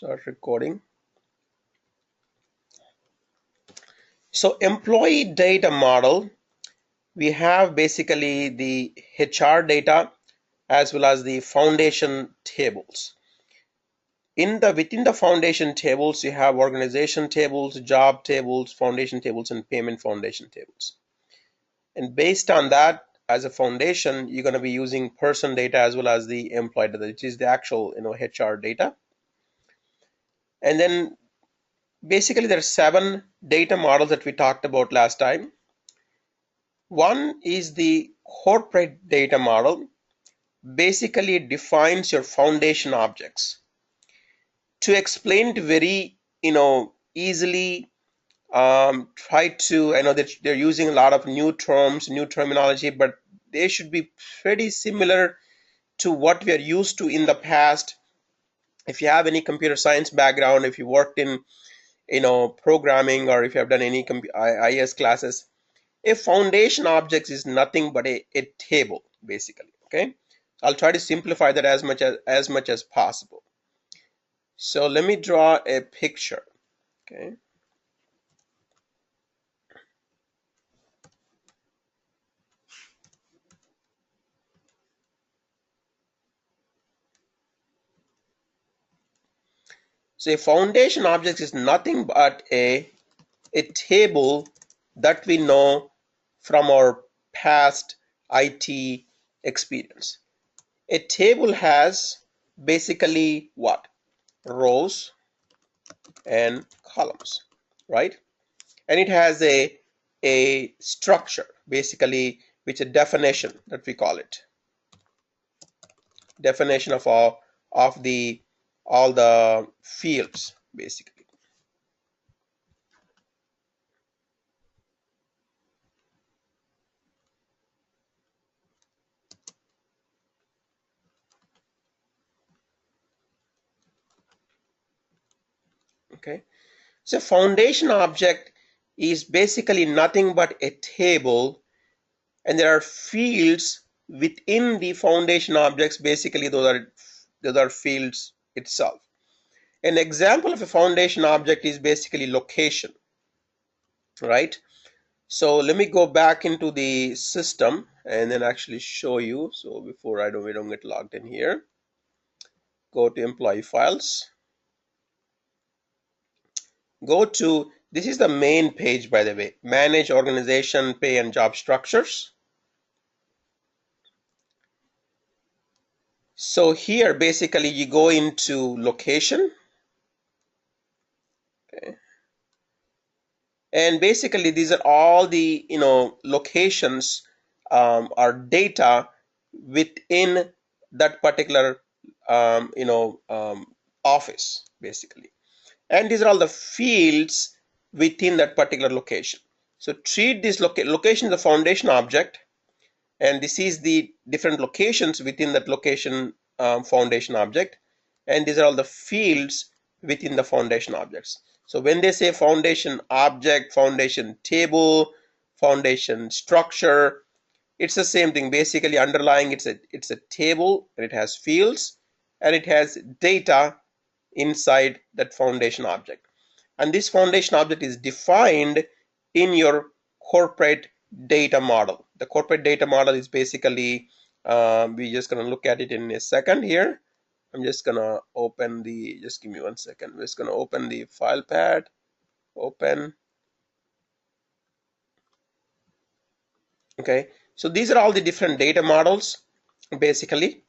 Start recording. So employee data model, we have basically the HR data as well as the foundation tables. Within the foundation tables, you have organization tables, job tables, foundation tables, and payment foundation tables. And based on that, as a foundation, you're going to be using person data as well as the employee data, which is the actual HR data. And then basically there are 7 data models that we talked about last time. One is the corporate data model. Basically it defines your foundation objects. To explain it very easily, try to, I know that they're using a lot of new terms, new terminology, but they should be pretty similar to what we are used to in the past. If you have any computer science background, if you worked in programming, or if you have done any IS classes, a foundation object is nothing but a table, basically. Okay, I'll try to simplify that as much as possible. So let me draw a picture. Okay, so a foundation object is nothing but a table that we know from our past IT experience. A table has basically what? Rows and columns, right? And it has a structure, basically, which a definition that we call it. Definition of all the fields, basically. Okay, so foundation object is basically nothing but a table, and there are fields within the foundation objects. Basically those are fields itself. An example of a foundation object is basically location, right? So let me go back into the system and then actually show you. So before we don't get logged in here, go to employee files, go to, this is the main page, by the way, manage organization, pay and job structures. So here basically you go into location. Okay. And basically these are all the locations or data within that particular office, basically. And these are all the fields within that particular location. So treat this location as a foundation object, and this is the different locations within that location foundation object, and these are all the fields within the foundation objects. So when they say foundation object, foundation table, foundation structure, it's the same thing. Basically underlying it's a table, and it has fields and it has data inside that foundation object. And this foundation object is defined in your corporate data model. The corporate data model is basically, we're just going to look at it in a second here. I'm just going to open the, just give me 1 second. We're just going to open the file pad, open. Okay, so these are all the different data models, basically.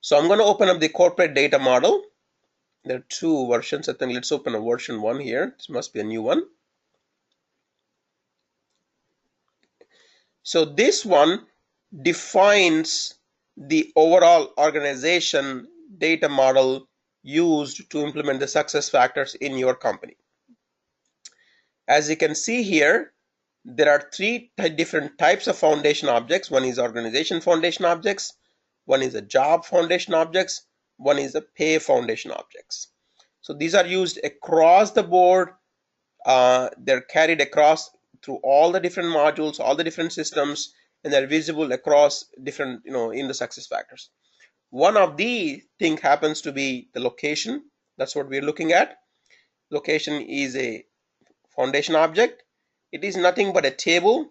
So I'm going to open up the corporate data model. There are 2 versions. I think let's open a version 1 here. This must be a new one. So this one defines the overall organization data model used to implement the success factors in your company. As you can see here, there are 3 different types of foundation objects. One is organization foundation objects, one is a job foundation objects, one is a pay foundation objects. So these are used across the board. They're carried across through all the different modules, all the different systems, and they're visible across different, in the success factors. One of the thing happens to be the location. That's what we're looking at. Location is a foundation object. It is nothing but a table,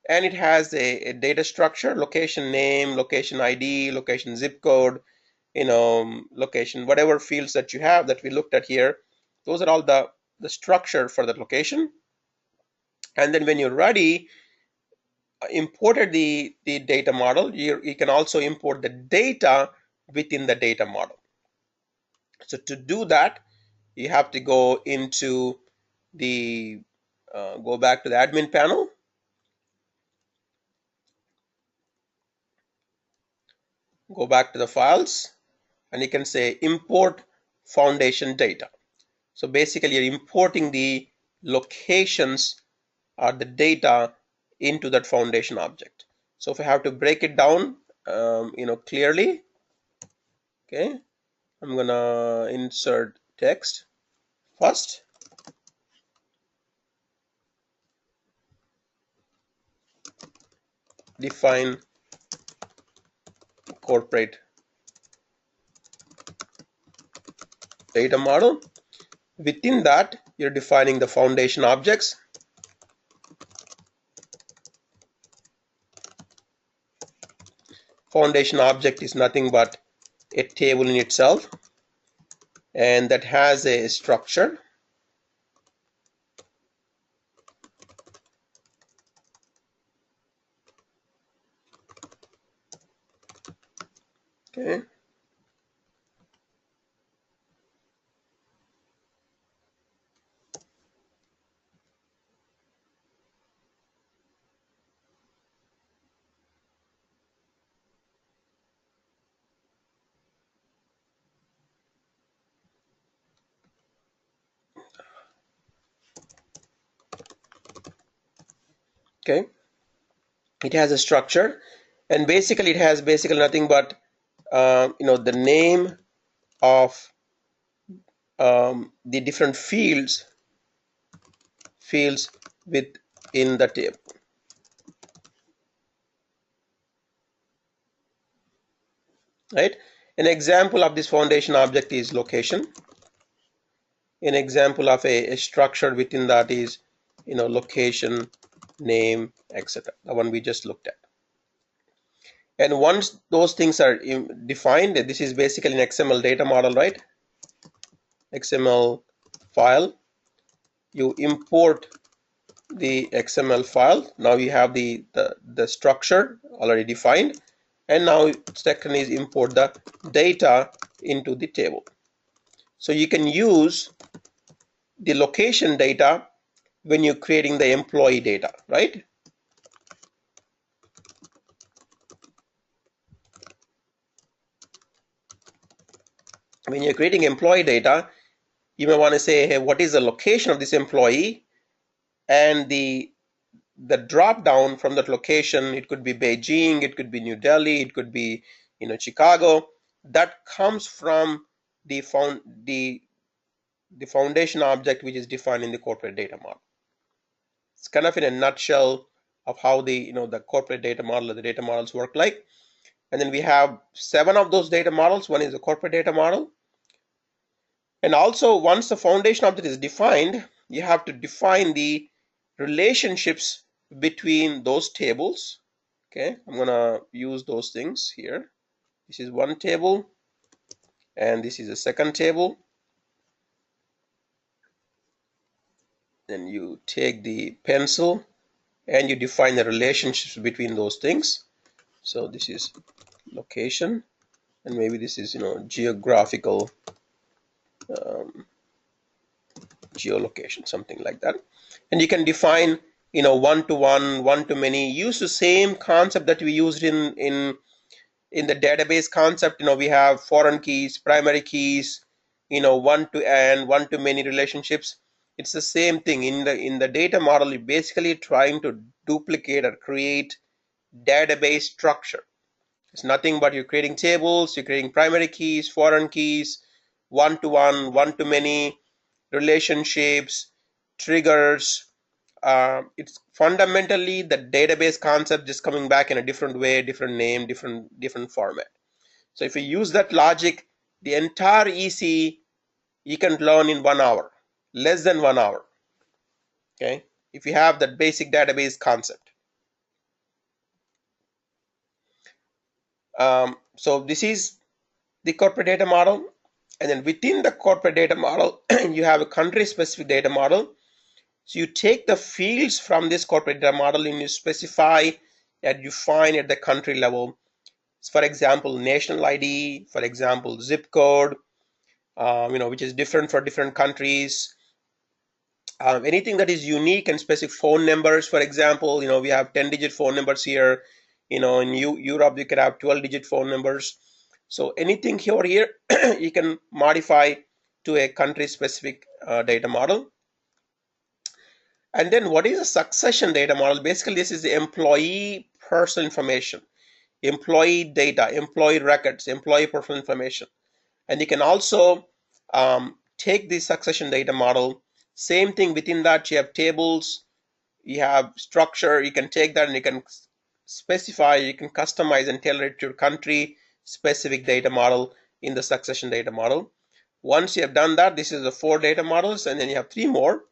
and it has a data structure: location name, location ID, location zip code, location, whatever fields that you have that we looked at here. Those are all the structure for that location. And then when you're ready, imported the data model, you can also import the data within the data model. So to do that, you have to go into the go back to the admin panel, go back to the files, and you can say import foundation data. So basically you're importing the locations or the data into that foundation object. So if I have to break it down clearly, okay, I'm gonna insert text first. Define corporate data model. Within that, you're defining the foundation objects. Foundation object is nothing but a table in itself, and that has a structure. Okay. Okay. It has a structure, and basically it has nothing but the name of the different fields within the table. Right? An example of this foundation object is location. An example of a structure within that is location, name, etc. The one we just looked at. And once those things are defined, this is basically an XML data model, right? XML file. You import the XML file. Now you have the structure already defined, and now second is import the data into the table. So you can use the location data when you're creating the employee data, right? When you're creating employee data, you may want to say, hey, what is the location of this employee? And the drop down from that location, it could be Beijing, it could be New Delhi, it could be Chicago. That comes from the foundation object which is defined in the corporate data model. It's kind of in a nutshell of how the the corporate data model or the data models work like. And then we have 7 of those data models. One is the corporate data model. And also, once the foundation object is defined, you have to define the relationships between those tables. Okay, I'm gonna use those things here. This is one table, and this is a second table. Then you take the pencil and you define the relationships between those things. So this is location, and maybe this is geographical geolocation, something like that. And you can define one-to-one, one-to-many. Use the same concept that we used in the database concept. We have foreign keys, primary keys, one-to-n, one-to-many relationships. It's the same thing in the data model. You're basically trying to duplicate or create database structure. It's nothing but you're creating tables, you're creating primary keys, foreign keys, one-to-one, one-to-many, relationships, triggers. It's fundamentally the database concept just coming back in a different way, different name, different format. So if you use that logic, the entire EC you can learn in 1 hour, less than 1 hour. Okay, if you have that basic database concept. So this is the corporate data model, and then within the corporate data model you have a country specific data model. So you take the fields from this corporate data model and you specify that you find at the country level. For example, national ID, for example, zip code, which is different for different countries. Anything that is unique and specific, phone numbers, for example, we have 10-digit phone numbers here. In Europe, you can have 12-digit phone numbers. So anything here, you can modify to a country-specific data model. And then what is a succession data model? Basically, this is the employee personal information, employee data, employee records, employee personal information. And you can also take the succession data model. Same thing, within that you have tables, you have structure. You can take that and you can specify, you can customize and tailor it to your country specific data model in the succession data model. Once you have done that, this is the 4 data models, and then you have 3 more.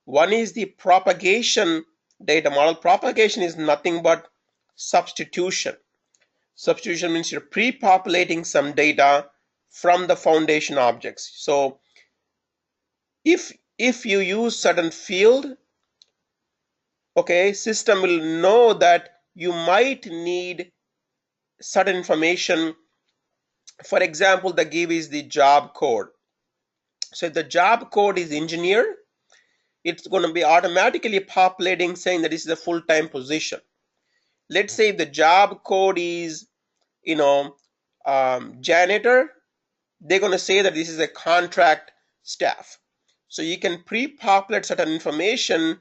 One is the propagation data model. Propagation is nothing but substitution. Substitution means you're pre-populating some data from the foundation objects. So if you use certain field, okay, system will know that you might need certain information. For example, the give is the job code. So if the job code is engineer, it's going to be automatically populating saying that this is a full-time position. Let's say if the job code is janitor, they're going to say that this is a contract staff. So you can pre-populate certain information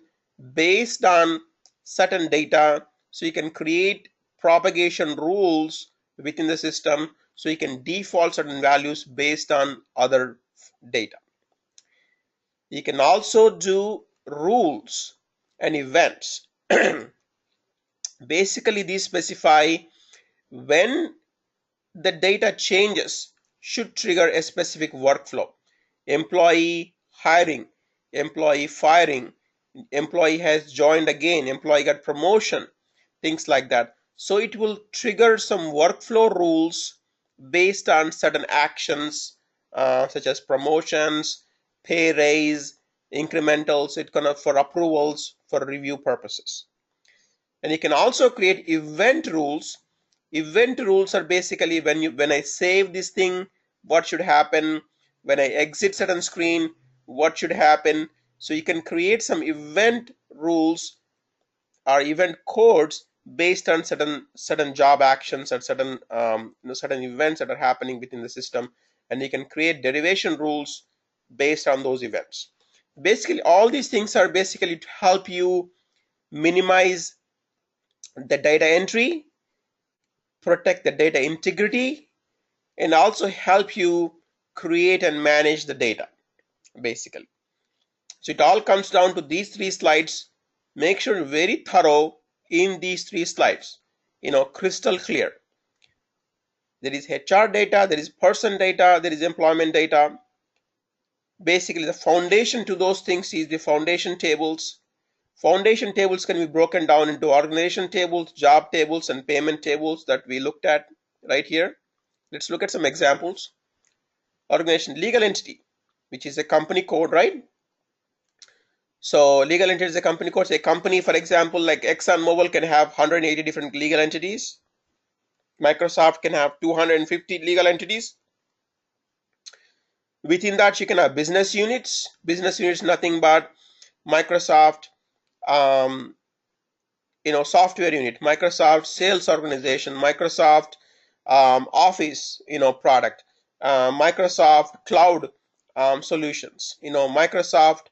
based on certain data. So you can create propagation rules within the system, so you can default certain values based on other data. You can also do rules and events. Basically, these specify when the data changes should trigger a specific workflow. Employee hiring, employee firing, employee has joined again, employee got promotion, things like that. So it will trigger some workflow rules based on certain actions, such as promotions, pay raise, incrementals, it kind of for approvals for review purposes. And you can also create event rules. Event rules are basically when I save this thing, what should happen? When I exit certain screen, what should happen? So you can create some event rules or event codes based on certain job actions or certain certain events that are happening within the system, and you can create derivation rules based on those events. Basically, all these things are basically to help you minimize the data entry, protect the data integrity, and also help you create and manage the data, basically. So it all comes down to these 3 slides. Make sure you're very thorough in these 3 slides, crystal clear. There is HR data, there is person data, there is employment data. Basically, the foundation to those things is the foundation tables. Foundation tables can be broken down into organization tables, job tables, and payment tables that we looked at right here. Let's look at some examples. Organization, legal entity, which is a company code, right? So legal entity is a company code. So a company, for example, like ExxonMobil can have 180 different legal entities. Microsoft can have 250 legal entities. Within that, you can have business units. Business units, nothing but Microsoft, software unit, Microsoft sales organization, Microsoft Office, product, Microsoft cloud solutions, Microsoft,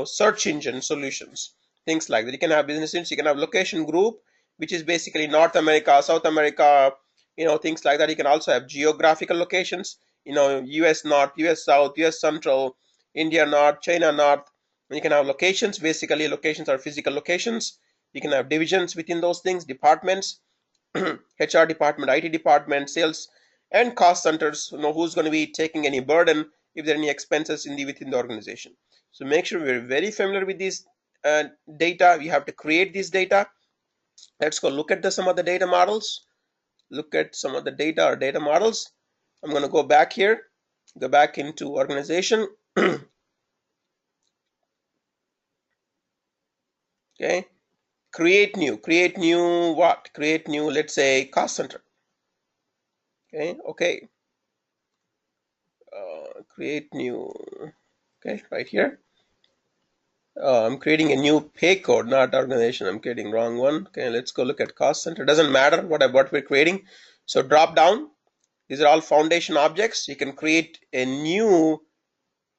search engine solutions, things like that. You can have business units. You can have location group, which is basically North America, South America, things like that. You can also have geographical locations, US North, US South, US Central, India North, China North. You can have locations. Basically, locations are physical locations. You can have divisions within those things, departments, HR department, IT department, sales, and cost centers. Who's going to be taking any burden if there are any expenses in the within the organization. So make sure we're very familiar with this data. We have to create this data. Let's go look at some of the data models. Look at some of the data or data models. I'm going to go back here, go back into organization. Okay, create new what? Create new, let's say cost center. Okay, create new. Okay, right here. I'm creating a new pay code, not organization. I'm creating wrong one. Okay, let's go look at cost center. Doesn't matter what we're creating. So drop down. These are all foundation objects. You can create a new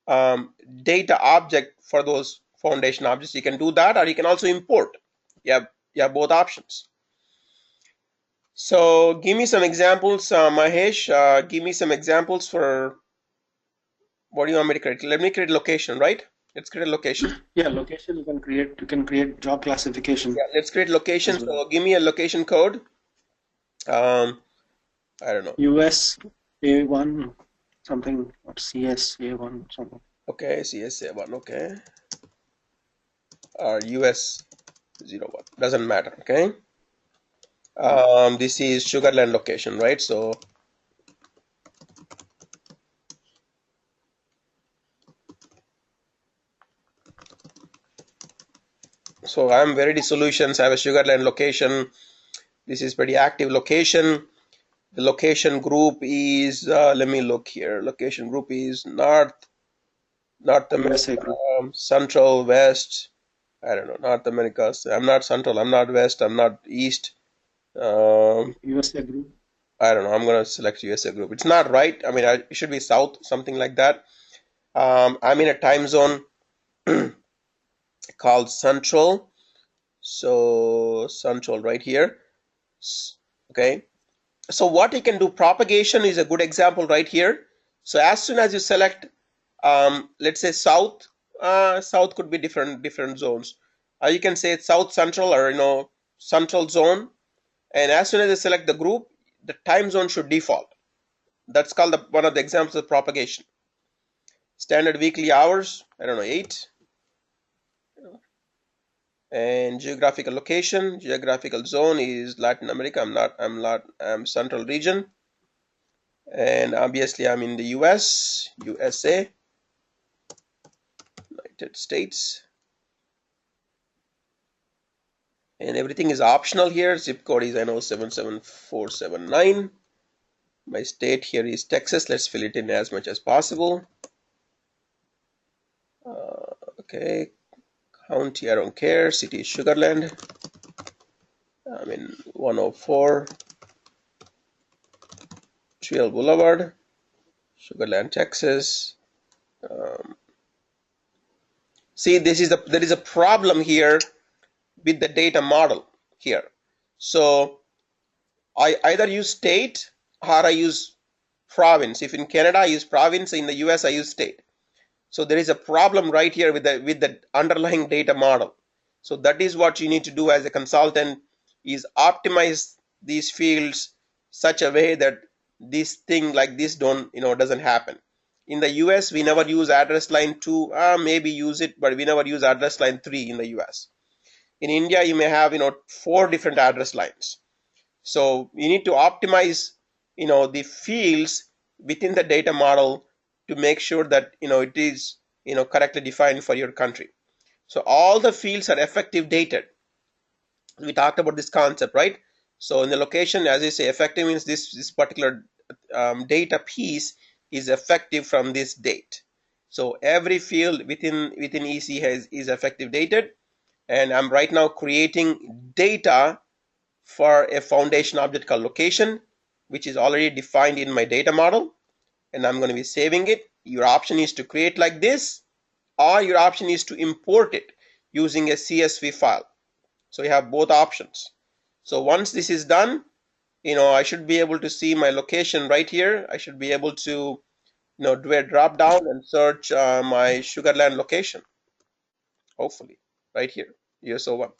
data object for those foundation objects. You can do that, or you can also import. You have both options. So give me some examples, Mahesh. Give me some examples for what do you want me to create? Let me create location, right? Let's create a location. Yeah, location you can create. You can create job classification. Yeah, let's create location. Well. So give me a location code. I don't know. US A1 something or CS A1 something. Okay, CSA1. Okay, or US 01. Doesn't matter. Okay. This is Sugarland location, right? So I'm Verity Solutions. I have a Sugarland location. This is pretty active location. The location group is let me look here. Location group is North America, Central, West. I don't know, North America. I'm not Central. I'm not West. I'm not East. USA group. I don't know. I'm gonna select USA group. It's not right. I mean, it should be South, something like that. I'm in a time zone called Central. So Central right here. Okay. So what you can do, propagation is a good example right here. So as soon as you select, let's say South, South could be different zones. You can say it's South Central or Central Zone. And as soon as you select the group, the time zone should default. That's called one of the examples of propagation. Standard weekly hours, I don't know, 8. And geographical location, geographical zone is Latin America. I'm Central region. And obviously I'm in the USA, United States. And everything is optional here. Zip code is 77479. My state here is Texas. Let's fill it in as much as possible. Okay, county I don't care. City is Sugarland. I'm in 104 Trail Boulevard, Sugarland, Texas. See, there is a problem here with the data model here. So I either use state or I use province. If in Canada I use province, in the US I use state. So there is a problem right here with the underlying data model. So that is what you need to do as a consultant, is optimize these fields such a way that this thing like this doesn't happen. In the US we never use address line 2, maybe use it, but we never use address line 3 in the US. In India you may have 4 different address lines. So you need to optimize the fields within the data model to make sure that it is correctly defined for your country. So all the fields are effective dated. We talked about this concept, right? So in the location, as I say, effective means this particular data piece is effective from this date. So every field within EC is effective dated, and I'm right now creating data for a foundation object called location, which is already defined in my data model, and I'm going to be saving it. Your option is to create like this, or your option is to import it using a CSV file. So you have both options. So once this is done, I should be able to see my location right here. I should be able to do a drop down and search my Sugarland location, hopefully right here, US01.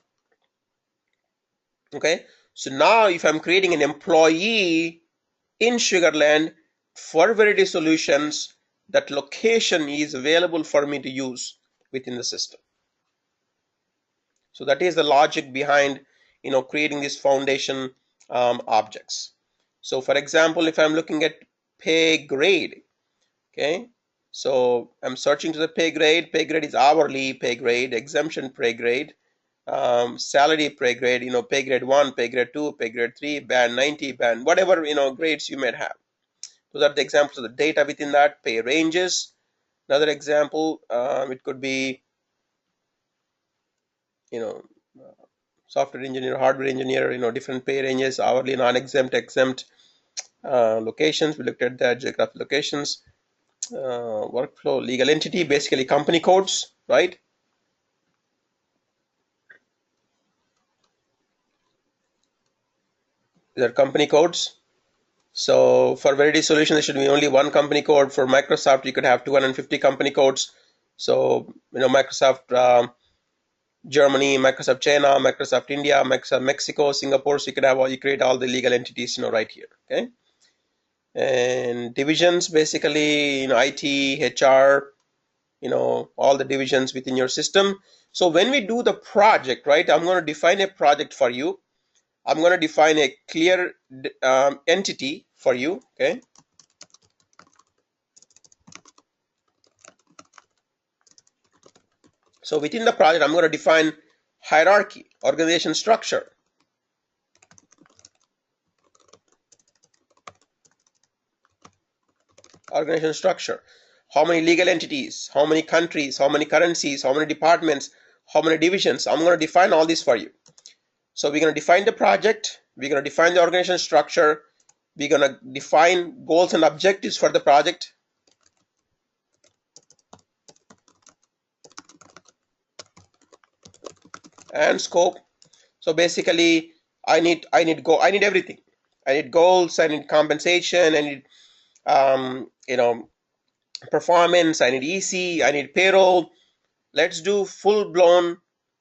Okay, so now if I'm creating an employee in Sugarland for Verity Solutions, that location is available for me to use within the system. So that is the logic behind creating these foundation objects. So for example, if I'm looking at pay grade, okay, so I'm searching to the pay grade. Pay grade is hourly pay grade, exemption pay grade, salary pay grade, pay grade 1, pay grade 2, pay grade 3, band 90, band whatever grades you might have. Those are the examples of the data within that. Pay ranges, another example, it could be software engineer, hardware engineer, different pay ranges, hourly, non-exempt, exempt, locations. We looked at that, geographic locations, workflow, legal entity, basically company codes, right? These are company codes. So for Verity Solution, there should be only one company code. For Microsoft, you could have 250 company codes. So, Microsoft Germany, Microsoft China, Microsoft India, Microsoft Mexico, Singapore. So you could have you create all the legal entities, right here. Okay. And divisions, basically, IT, HR, all the divisions within your system. So when we do the project, right, I'm going to define a project for you. I'm going to define a clear entity for you. Okay. So within the project, I'm going to define hierarchy, organization structure. Organization structure. How many legal entities, how many countries, how many currencies, how many departments, how many divisions. I'm going to define all this for you. So we're going to define the project, we're going to define the organization structure, we're going to define goals and objectives for the project. And scope. So basically, I need everything. I need goals, I need compensation, I need performance, I need EC, I need payroll. Let's do full-blown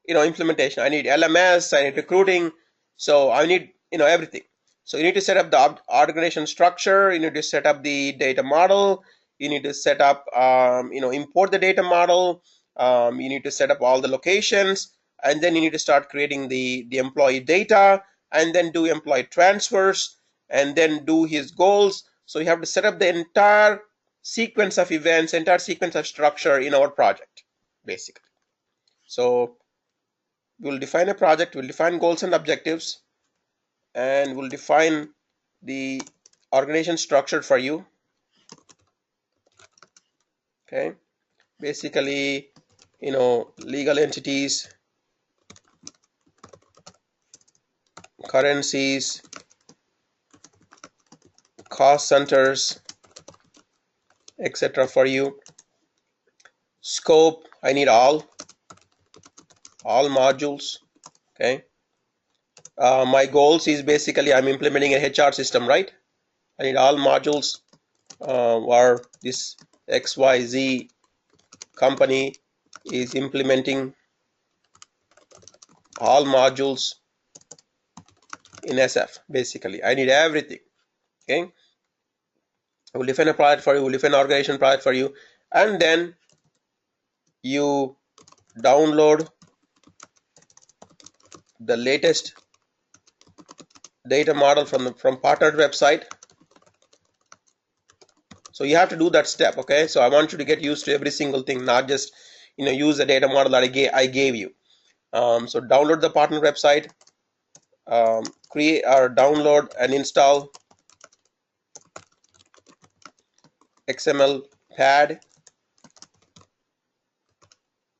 implementation. I need LMS, I need recruiting, so I need everything. So you need to set up the organization structure, you need to set up the data model, you need to set up import the data model, you need to set up all the locations, and then you need to start creating the employee data, and then do employee transfers, and then do his goals. So you have to set up the entire sequence of events, entire sequence of structure in our project, basically. So we'll define a project, we'll define goals and objectives, and we'll define the organization structure for you. Okay, basically, legal entities, currencies, cost centers, etc. for you. Scope, I need all modules. Okay. My goals is basically I'm implementing a HR system, right? I need all modules or this XYZ company is implementing all modules in SF. Basically, I need everything. Okay. I will define a project for you, will define an organization project for you, and then you download the latest data model from partnered website. So you have to do that step. Okay, so I want you to get used to every single thing, not just use the data model that I gave you. So download the partner website, create or download and install XML pad,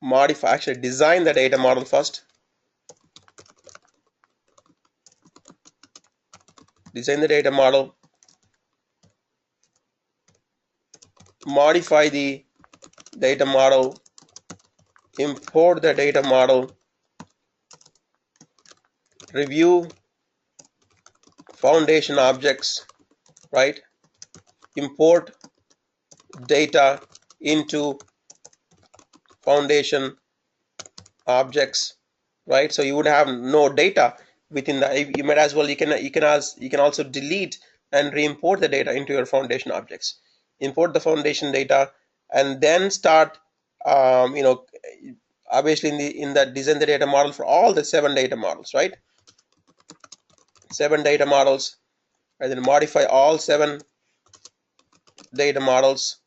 modify, actually design the data model first. Design the data model, modify the data model, import the data model, review foundation objects, right? Import data into foundation objects, right? So you would have no data within the, you might as well, you can also delete and re-import the data into your foundation objects. import the foundation data, and then start, obviously in the design the data model for all the 7 data models, right? 7 data models, and then modify all 7 data models.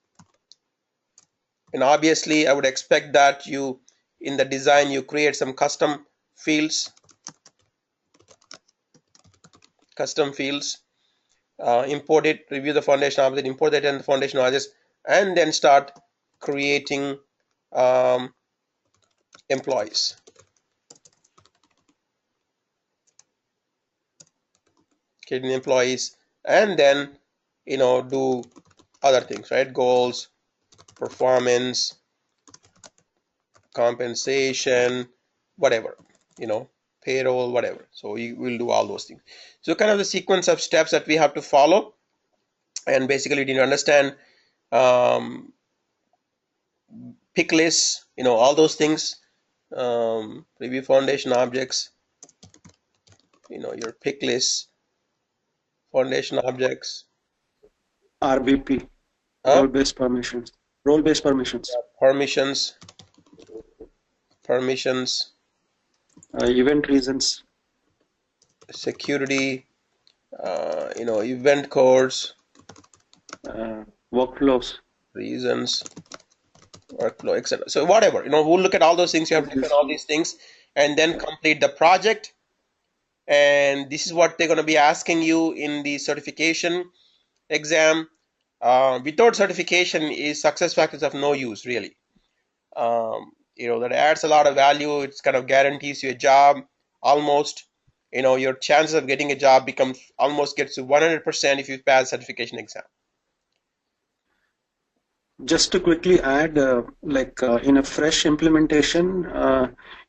And obviously I would expect that you, in the design, you create some custom fields, import it, review the foundation object, import that in the foundation objects, and then start creating um, employees. Creating employees, and then do other things, right? Goals, performance, compensation, whatever, payroll, whatever. So you will do all those things. So kind of the sequence of steps that we have to follow, and basically you need to understand pick lists, all those things, review foundation objects, your pick lists, foundation objects, RBP, uh, role-based permissions. Role-based permissions. permissions, Event reasons. security, event codes, workflows. reasons, workflow, etc. So whatever, we'll look at all those things. You have to look at all these things and then complete the project. And this is what they're going to be asking you in the certification exam. Without certification, is success factors of no use, really. That adds a lot of value. It's kind of guarantees you a job almost. Your chances of getting a job gets to 100% if you pass certification exam. Just to quickly add, in a fresh implementation,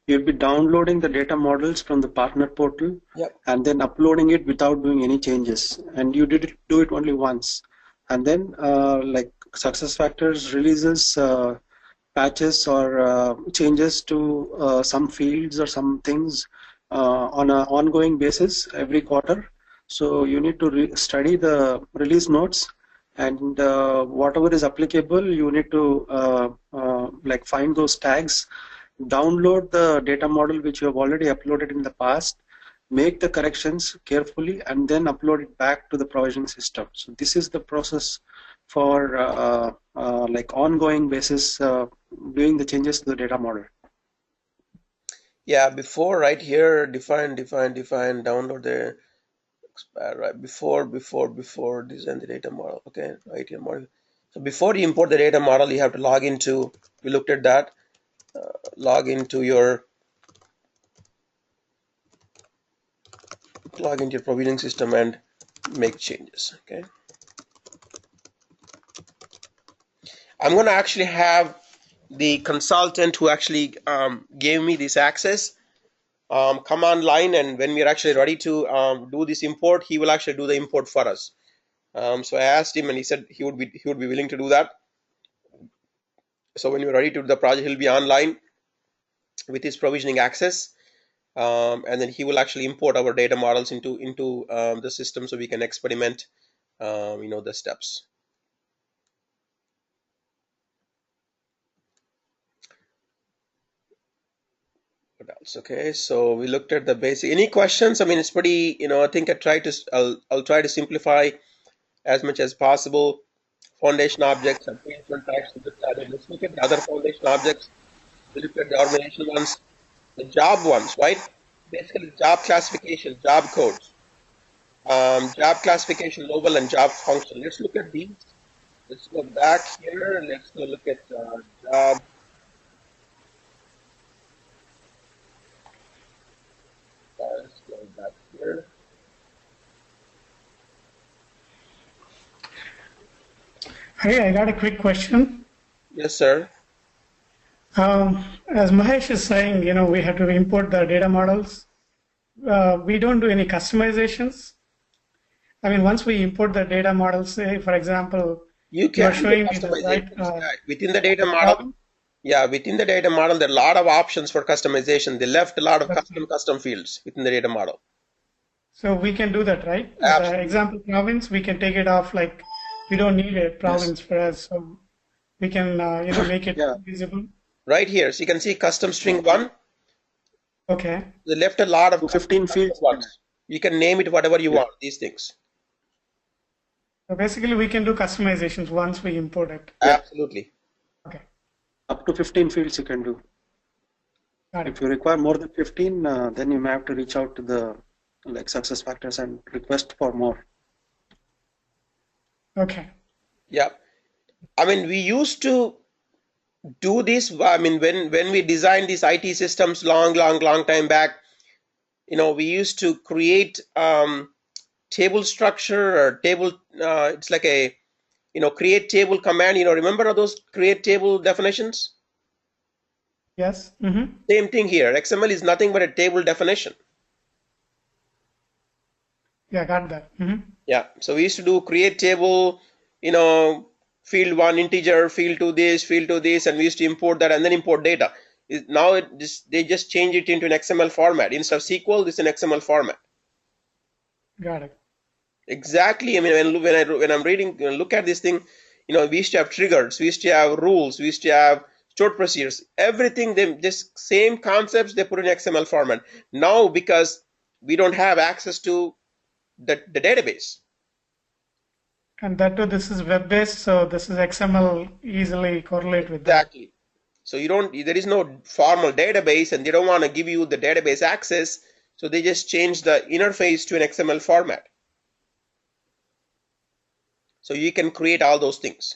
you'll be downloading the data models from the partner portal. Yep. And then uploading it without doing any changes. And you do it only once. And then SuccessFactors releases patches or changes to some fields or some things on an ongoing basis every quarter. So you need to study the release notes, and whatever is applicable, you need to find those tags, download the data model which you have already uploaded in the past, make the corrections carefully, and then upload it back to the provisioning system. So this is the process for ongoing basis doing the changes to the data model. Yeah, before right here, define, download the right before design the data model. Okay, right here model. So before you import the data model, you have to log into. We looked at that. Log into your provisioning system and make changes. Okay. I'm going to actually have the consultant who actually gave me this access come online, and when we're actually ready to do this import, he will actually do the import for us. So I asked him, and he said he would be willing to do that. So when we're ready to do the project, he'll be online with his provisioning access, and then he will actually import our data models into the system, so we can experiment, the steps. What else? Okay, so we looked at the basic. Any questions? I mean, it's pretty. I think I'll try to simplify as much as possible. Foundation objects and different types of this. Let's look at the other foundation objects. We look at the organization ones, the job ones, right? Basically, job classification, job codes, job classification, global, and job function. Let's look at these. Let's go back here. Let's go look at job. Let's go back here. Hey, I got a quick question. Yes, sir. As Mahesh is saying, we have to import the data models. We don't do any customizations. I mean, once we import the data models, say, for example, you are showing me the right within the data model. Yeah, within the data model, there are a lot of options for customization. They left a lot of custom fields within the data model. So we can do that, right? The example province, we can take it off like we don't need a Yes. province for us, so we can make it Yeah. visible. Right here, so you can see custom string 1. Okay. They left a lot of To 15 custom fields. ones. You can name it whatever you Yeah. want, these things. So basically, we can do customizations once we import it. Yeah. Absolutely. Okay. Up to 15 fields you can do. Got it. If you require more than 15, then you may have to reach out to the success factors and request for more. Okay. Yeah. I mean, we used to do this. I mean, when we designed these IT systems long time back, we used to create table structure or table. It's like a create table command. Remember those create table definitions? Yes. Mm-hmm. Same thing here. XML is nothing but a table definition. Yeah, got that. Mm-hmm. Yeah. So we used to do create table, field 1 integer, field 2 this, field 2 this, and we used to import that and then import data. Now they just change it into an XML format. Instead of SQL, this is an XML format. Got it. Exactly. I mean, when I'm reading, look at this thing. We used to have triggers, we used to have rules, we used to have stored procedures. Everything, they just same concepts they put in XML format. Now, because we don't have access to the database. And that too, this is web-based, so this is XML easily correlate with that. Exactly. So there is no formal database, and they don't want to give you the database access. So they just change the interface to an XML format. So you can create all those things.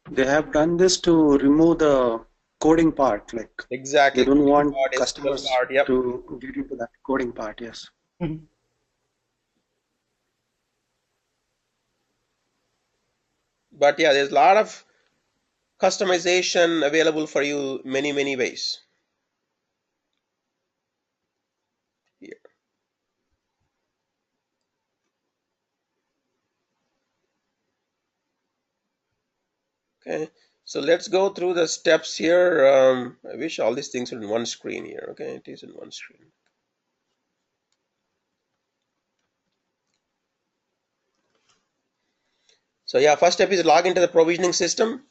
They have done this to remove the coding part. Exactly. They don't want Part, customers part, yep. to get into that coding part. Yes. Mm-hmm. But yeah, there's a lot of customization available for you many ways. Here. Okay, so let's go through the steps here. I wish all these things were in one screen here. Okay, it is in one screen. So yeah, first step is log into the provisioning system.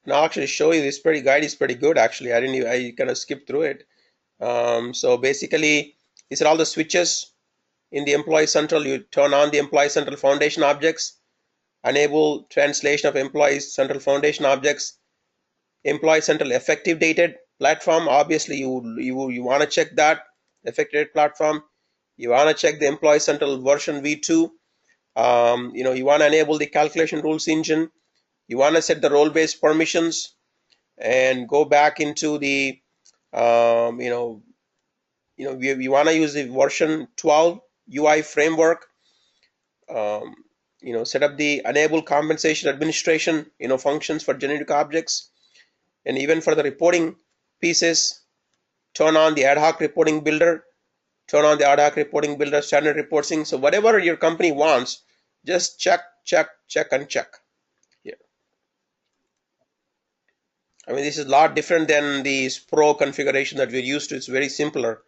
Now I'll actually show you this guide is pretty good actually. I kind of skipped through it. So basically, these are all the switches in the Employee Central. You turn on the Employee Central Foundation objects, enable translation of Employee Central Foundation objects, Employee Central effective dated platform. Obviously, you want to check that effective date platform. You want to check the Employee Central version v2. You want to enable the calculation rules engine. You want to set the role-based permissions and go back into the we want to use the version 12 UI framework. Set up the enable compensation administration functions for generic objects, and even for the reporting pieces, turn on the ad hoc reporting builder, standard reporting. So whatever your company wants, just check and check here. I mean, this is a lot different than the Pro configuration that we're used to. It's very simpler,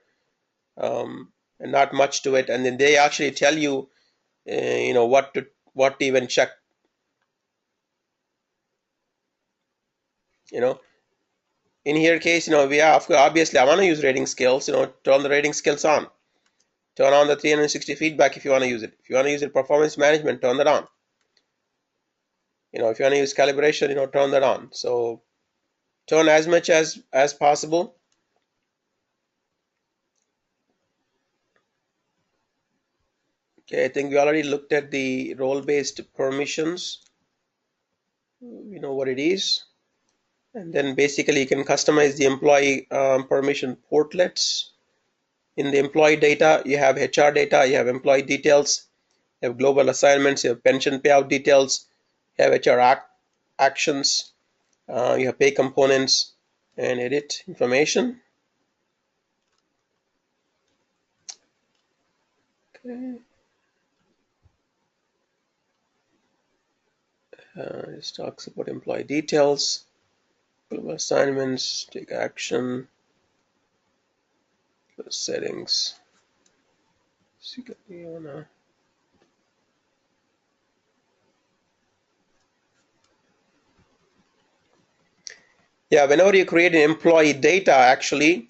and not much to it. And then they actually tell you, what to even check. In here case, we have obviously I want to use rating scales. Turn the rating scales on. Turn on the 360 feedback if you want to use it. If you want to use it performance management, turn that on. If you want to use calibration, turn that on. So turn as much as possible. Okay, I think we already looked at the role-based permissions. You know what it is. And then basically you can customize the employee permission portlets. In the employee data, you have HR data, you have employee details, you have global assignments, you have pension payout details, you have HR actions, you have pay components and edit information. Okay. This talks about employee details, global assignments, take action, settings. Yeah, whenever you create an employee data, actually,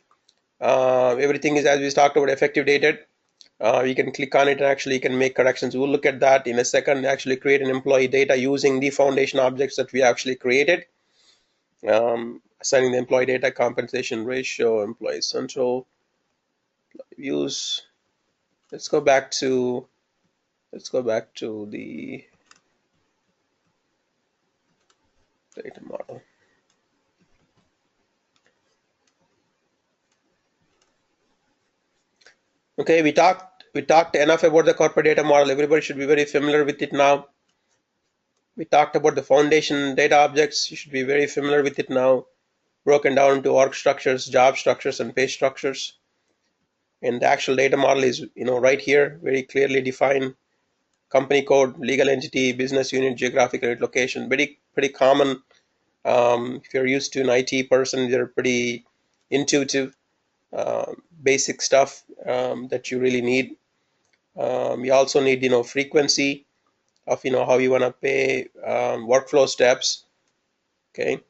everything is as we talked about effective dated. You can click on it and actually you can make corrections. We'll look at that in a second. Actually create an employee data using the foundation objects that we actually created. Assigning the employee data, compensation ratio, employee central, views. Let's go back to the data model. Okay, we talked enough about the corporate data model. Everybody should be very familiar with it now. We talked about the foundation data objects. You should be very familiar with it now. Broken down into org structures, job structures, and pay structures. And the actual data model is, right here, very clearly defined. Company code, legal entity, business unit, geographical location. Pretty common. If you're used to an IT person, they're pretty intuitive, basic stuff that you really need. You also need, frequency of, how you want to pay, workflow steps. Okay.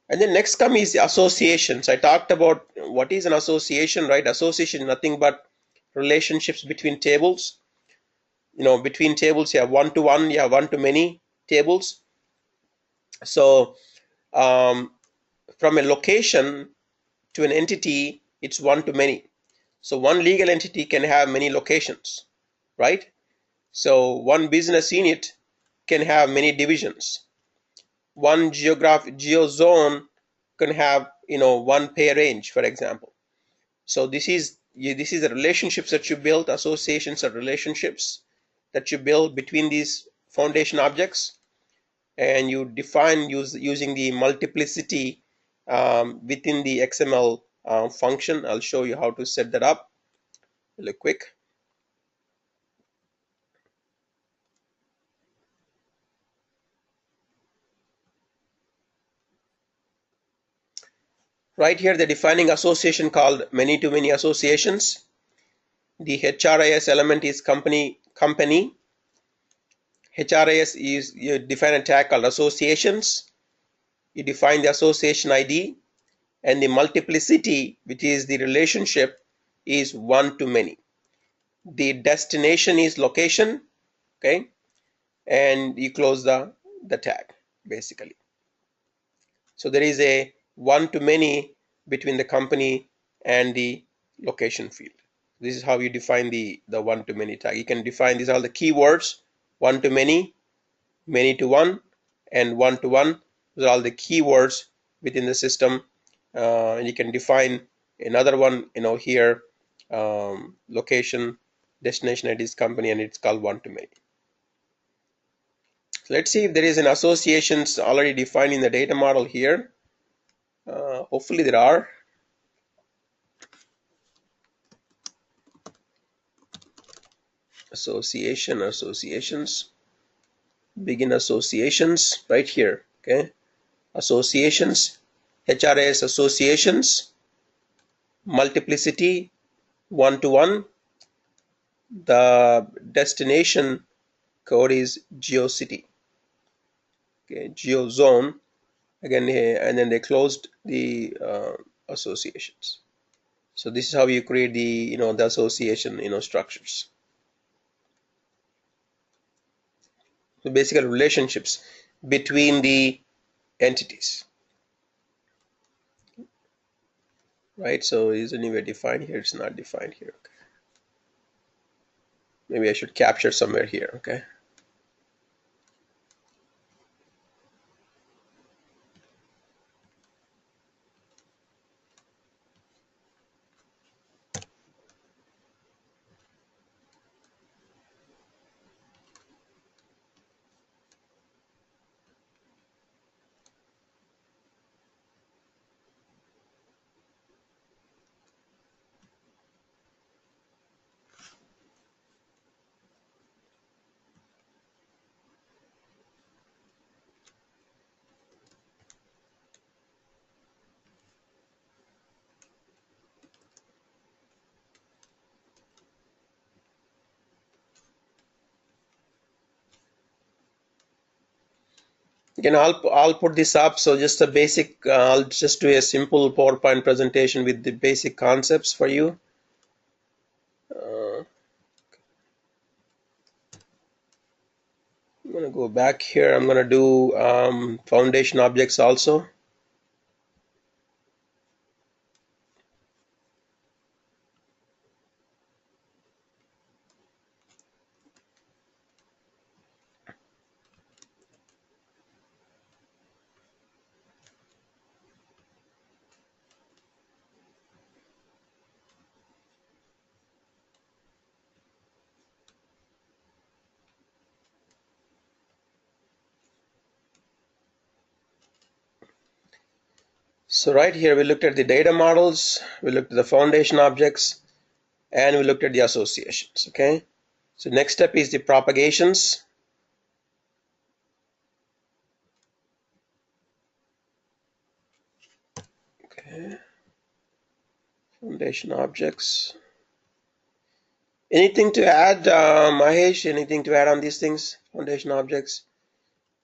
And then next come is the associations. I talked about what is an association, right? Association is nothing but relationships between tables. Between tables, you have one-to-one, you have one-to-many tables. So from a location to an entity, it's one-to-many. So one legal entity can have many locations, right? So one business unit can have many divisions. One geozone can have one pay range, for example. So this is the relationships that you build. Associations are relationships that you build between these foundation objects, and you define using the multiplicity within the XML function. I'll show you how to set that up really quick. Right here, the defining association called many-to-many associations. The HRIS element is company. HRIS is, you define a tag called associations. You define the association ID, and the multiplicity, which is the relationship, is one-to-many. The destination is location, okay, and you close the tag basically. So there is a one-to-many between the company and the location field. This is how you define the one-to-many tag. You can define these are the keywords: one-to-many, many-to-one, and one-to-one. Those are all the keywords within the system. And you can define another one, here, location, destination ID is company, and it's called one-to-many. So let's see if there is an associations already defined in the data model here. Hopefully there are. Associations, begin associations right here. Okay, associations, HRIS associations, multiplicity, one-to-one. The destination code is GeoCity. Okay, GeoZone again, and then they closed the associations. So this is how you create the the association structures. So basically relationships between the entities, right? So is anywhere defined here? It's not defined here. Okay. Maybe I should capture somewhere here. Okay. Again, I'll put this up. So just a basic, I'll just do a simple PowerPoint presentation with the basic concepts for you. I'm going to go back here. I'm going to do foundation objects also. So right here, we looked at the data models, we looked at the foundation objects, and we looked at the associations, okay? So next step is the propagations. Okay, foundation objects. Anything to add, Mahesh? Anything to add on these things, foundation objects?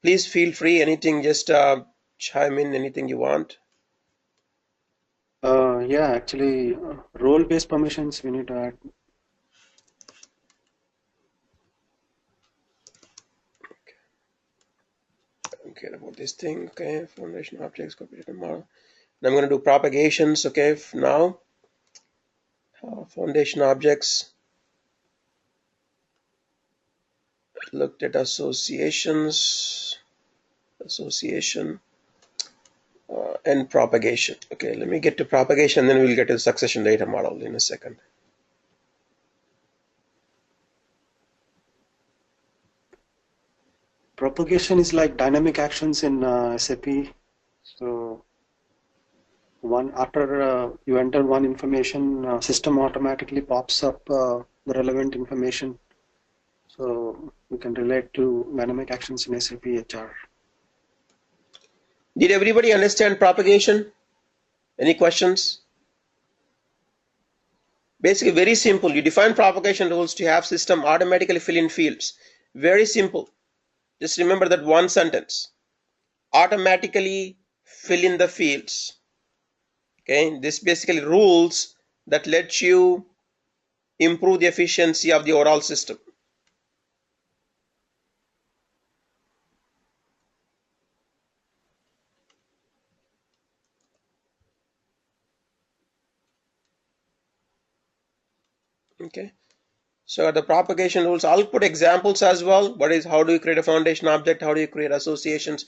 Please feel free, anything, just chime in, anything you want. Yeah, actually, role-based permissions we need to add. Okay, about this thing, okay, foundation objects, corporation model. And I'm going to do propagations, okay, now. Foundation objects. Looked at associations, and propagation. Okay, let me get to propagation, then we'll get to the succession data model in a second. Propagation is like dynamic actions in SAP. So after you enter one information, system automatically pops up the relevant information. So we can relate to dynamic actions in SAP HR. Did everybody understand propagation? Any questions? Basically, very simple. You define propagation rules to have system automatically fill in fields. Very simple. Just remember that one sentence. Automatically fill in the fields. Okay, this basically rules that let you improve the efficiency of the overall system. Okay, so the propagation rules, I'll put examples as well. How do you create a foundation object? How do you create associations?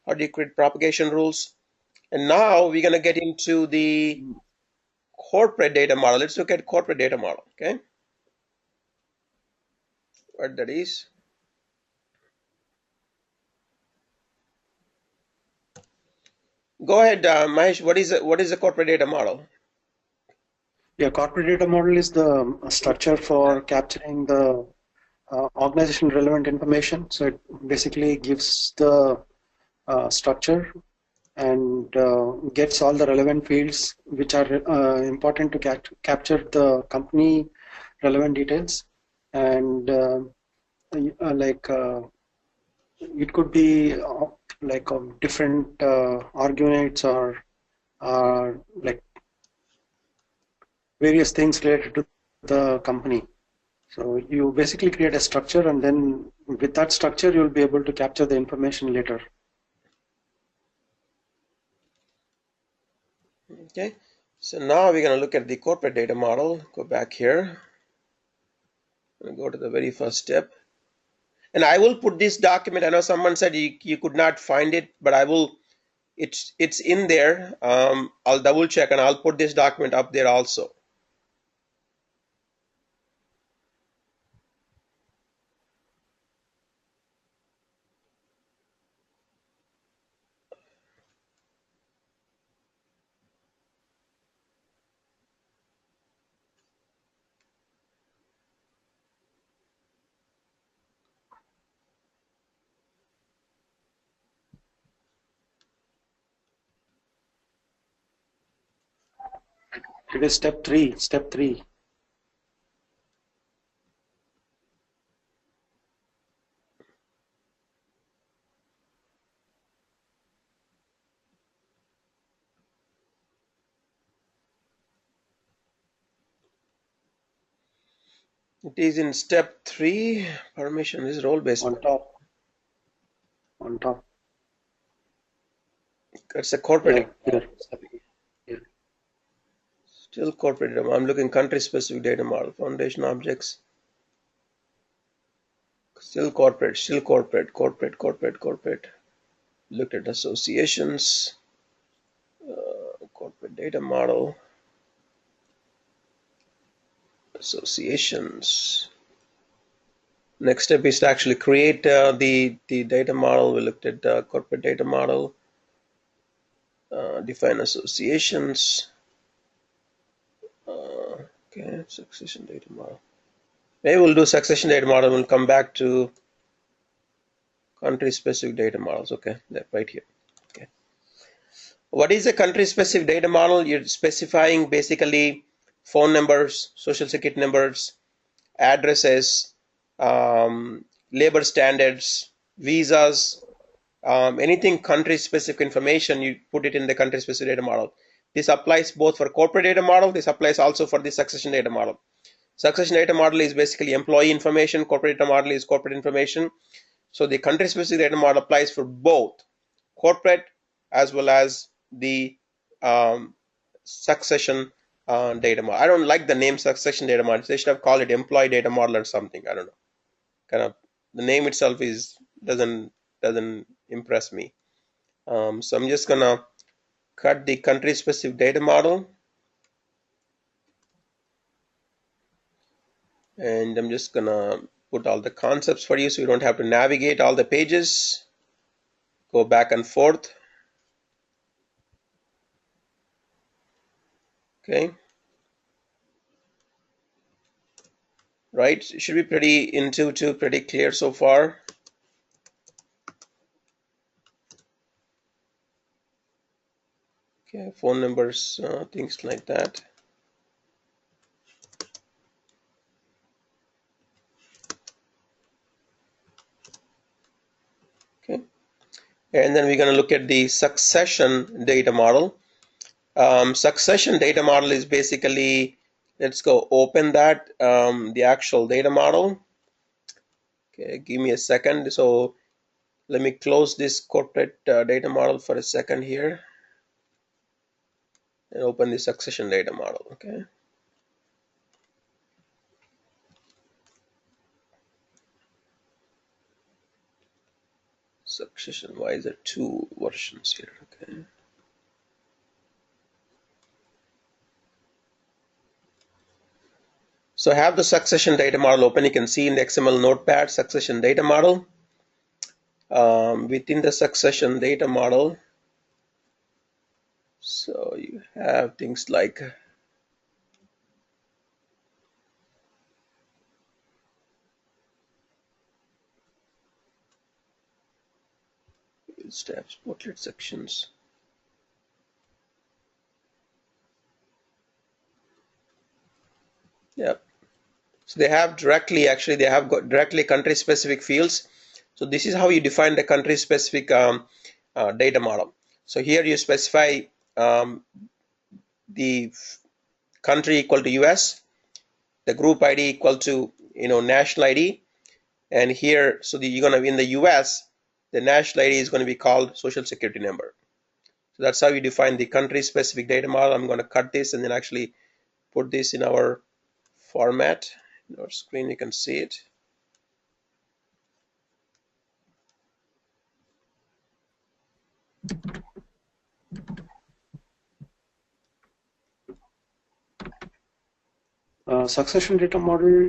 How do you create propagation rules? And now we're going to get into the corporate data model. Let's look at corporate data model. Okay, what that is. Go ahead, Mahesh. What is the corporate data model? Yeah, corporate data model is the structure for capturing the organization relevant information. So it basically gives the structure and gets all the relevant fields which are important to capture the company relevant details. And like it could be like of different arguments or like various things related to the company. So you basically create a structure, and then with that structure, you'll be able to capture the information later. Okay, so now we're going to look at the corporate data model. Go back here. Go to the very first step. And I will put this document. I know someone said you could not find it, but I will. It's in there. I'll double check and I'll put this document up there also. It is step three. Step three. It is in step 3. Permission is role-based. On top. On top. It's a corporate. Yeah, yeah. Still corporate data. I'm looking country-specific data model. Foundation objects. Still corporate. Corporate. Looked at associations. Corporate data model. Associations. Next step is to actually create the data model. We looked at corporate data model. Define associations. Okay, succession data model. Maybe we'll do succession data model. We'll come back to country-specific data models. Okay, that right here. Okay. What is a country-specific data model? You're specifying basically phone numbers, social security numbers, addresses, labor standards, visas, anything country-specific information. You put it in the country-specific data model. This applies both for corporate data model. This applies also for the succession data model. Succession data model is basically employee information. Corporate data model is corporate information. So the country-specific data model applies for both corporate as well as the succession data model. I don't like the name succession data model. They should have called it employee data model or something. I don't know. Kind of the name itself doesn't impress me. So I'm just gonna cut the country-specific data model, and I'm just gonna put all the concepts for you so you don't have to navigate all the pages, go back and forth. Okay, right, it should be pretty intuitive, pretty clear so far. Okay, phone numbers, things like that. Okay, and then we're going to look at the succession data model. Succession data model is basically, let's go open that, the actual data model. Okay, give me a second. So let me close this corporate data model for a second here and open the succession data model. Okay. Succession, why is there 2 versions here? Okay. So I have the succession data model open. You can see in the XML notepad succession data model. Within the succession data model, so you have things like tabs, portlet sections. Yeah. So they have directly, actually, they have got directly country specific fields. So this is how you define the country specific data model. So here you specify the country equal to US, the group ID equal to national ID, and here so you're gonna be in the US, the national ID is going to be called social security number. So that's how you define the country specific data model. I'm going to cut this and then actually put this in our format. In our screen you can see it. Succession data model,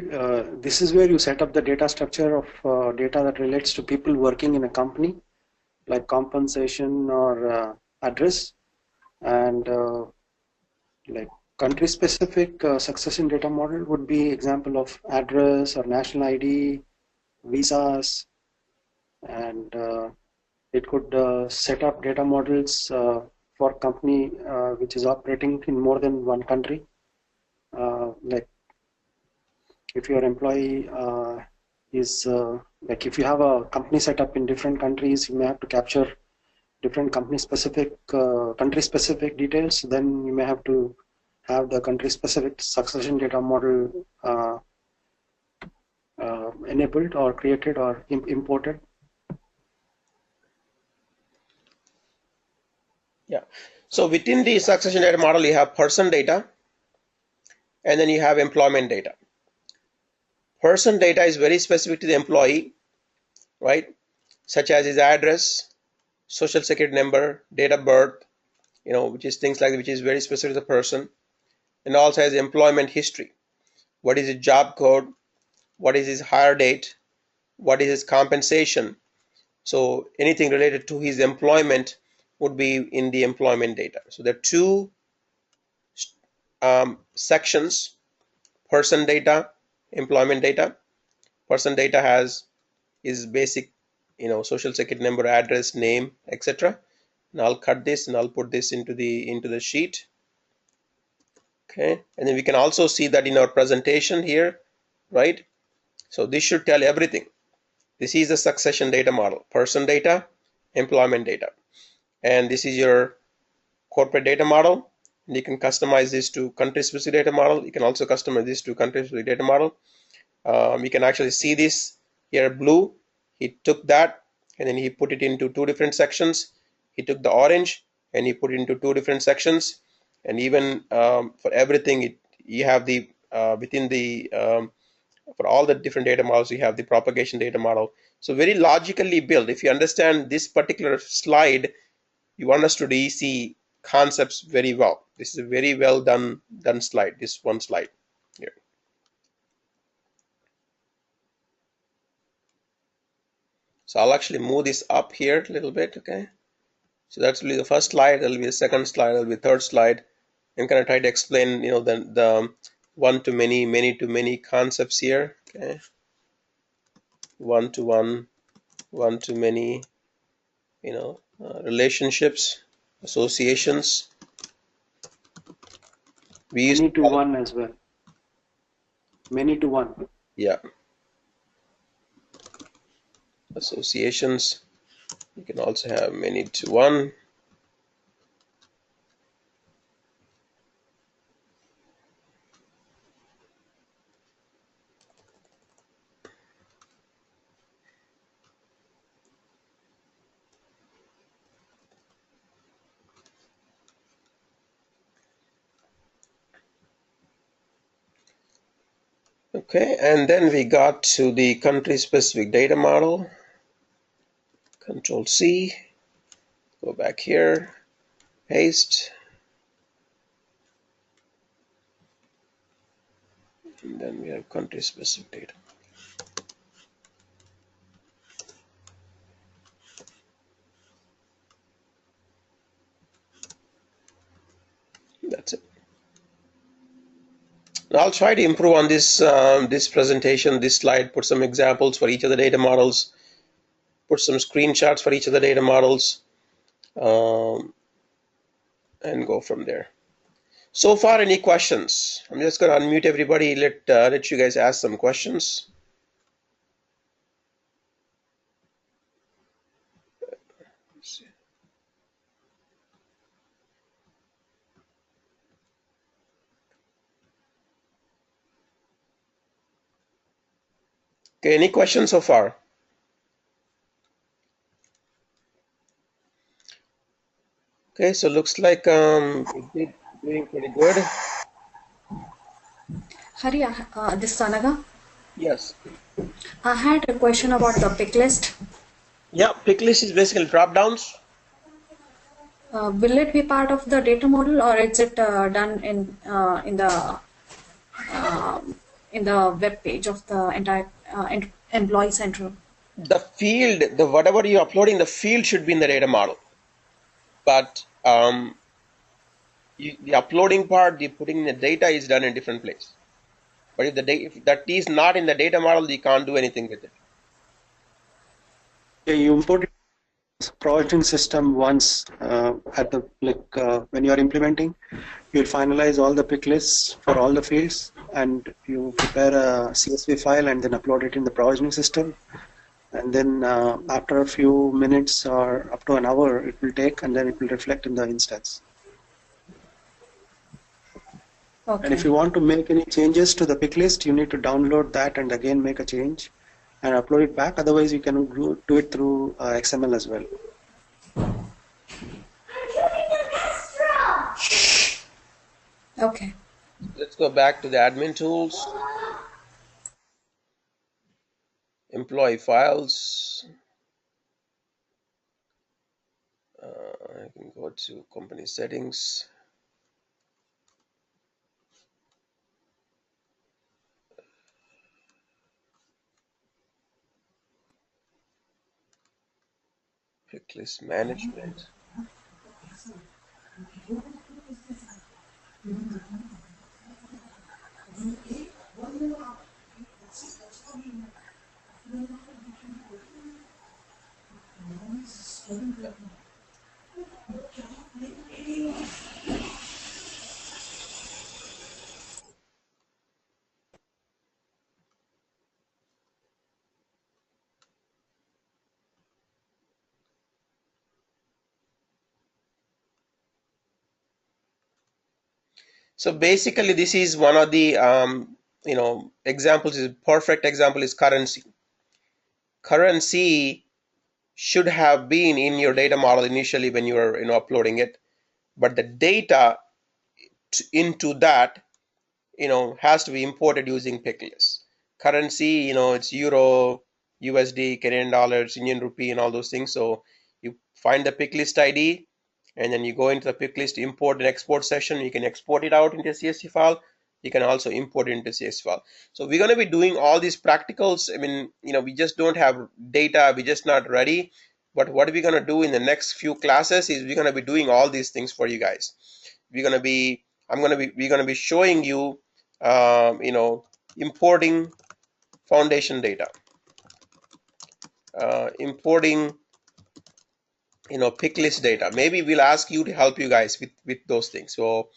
this is where you set up the data structure of data that relates to people working in a company, like compensation or address, and like country specific succession data model would be example of address or national ID, visas, and it could set up data models for company which is operating in more than one country. Like if your employee is like if you have a company set up in different countries, you may have to capture different company specific country specific details. Then you may have to have the country specific succession data model enabled or created or imported? Yeah. So within the succession data model, you have person data, and then you have employment data. Person data is very specific to the employee, right? Such as his address, social security number, date of birth, which is things like which is very specific to the person, and also has employment history. What is his job code? What is his hire date? What is his compensation? So anything related to his employment would be in the employment data. So there are two sections: person data, employment data. Person data has his basic, social security number, address, name, etc. And I'll cut this and I'll put this into the sheet. Okay, and then we can also see that in our presentation here, right? So this should tell everything. This is the succession data model: person data, employment data, and this is your corporate data model. And you can customize this to country specific data model. You can also customize this to country specific data model. You can actually see this here, blue. He took that and then he put it into two different sections. He took the orange and he put it into two different sections. And even for everything, you have the within the for all the different data models, you have the propagation data model. So very logically built. If you understand this particular slide, you understood EC concepts very well. This is a very well done slide. This one slide here. So I'll actually move this up here a little bit, okay? So that's really the first slide, that'll be the second slide, that'll be the third slide. I'm gonna try to explain, the one to many, many to many concepts here, okay? One to one, one to many, relationships, associations. We use Many to one as well. Many to one. Yeah. Associations. You can also have many to one. Okay, and then we got to the country specific data model. Control C, go back here, paste, and then we have country specific data. That's it. Now I'll try to improve on this this presentation, this slide, put some examples for each of the data models, put some screenshots for each of the data models, and go from there. So far, any questions? I'm just going to unmute everybody. Let you guys ask some questions. Okay, any questions so far? Okay, so looks like we doing pretty good. Hari, this is Sanaga. Yes. I had a question about the pick list. Yeah, pick list is basically drop downs. Will it be part of the data model, or is it done in the web page of the entire Employee Central? The field, whatever you're uploading, the field should be in the data model. But the uploading part, the putting in the data is done in a different place. But if that is not in the data model, you can't do anything with it. Yeah, you import provisioning system once at the when you are implementing, you'll finalize all the pick lists for all the fields, and you prepare a CSV file and then upload it in the provisioning system. And then after a few minutes or up to an hour, it will take, and then it will reflect in the instance. Okay. And if you want to make any changes to the pick list, you need to download that and again make a change and upload it back. Otherwise, you can do it through XML as well. Okay. Let's go back to the admin tools, employee files. I can go to company settings. Pick list management. So basically, this is one of the examples. Is perfect example is currency. Currency should have been in your data model initially when you were uploading it, but the data into that has to be imported using pick list. Currency, it's euro, USD, Canadian dollars, Indian rupee, and all those things. So you find the pick list ID, and then you go into the pick list import and export session. You can export it out into a CSV file. You can also import it into CSV file. So we're going to be doing all these practicals. I mean, we just don't have data. We're just not ready. But what we're going to do in the next few classes is we're going to be doing all these things for you guys. We're going to be showing you importing foundation data, importing pick list data. Maybe we'll ask you to help you guys with those things. So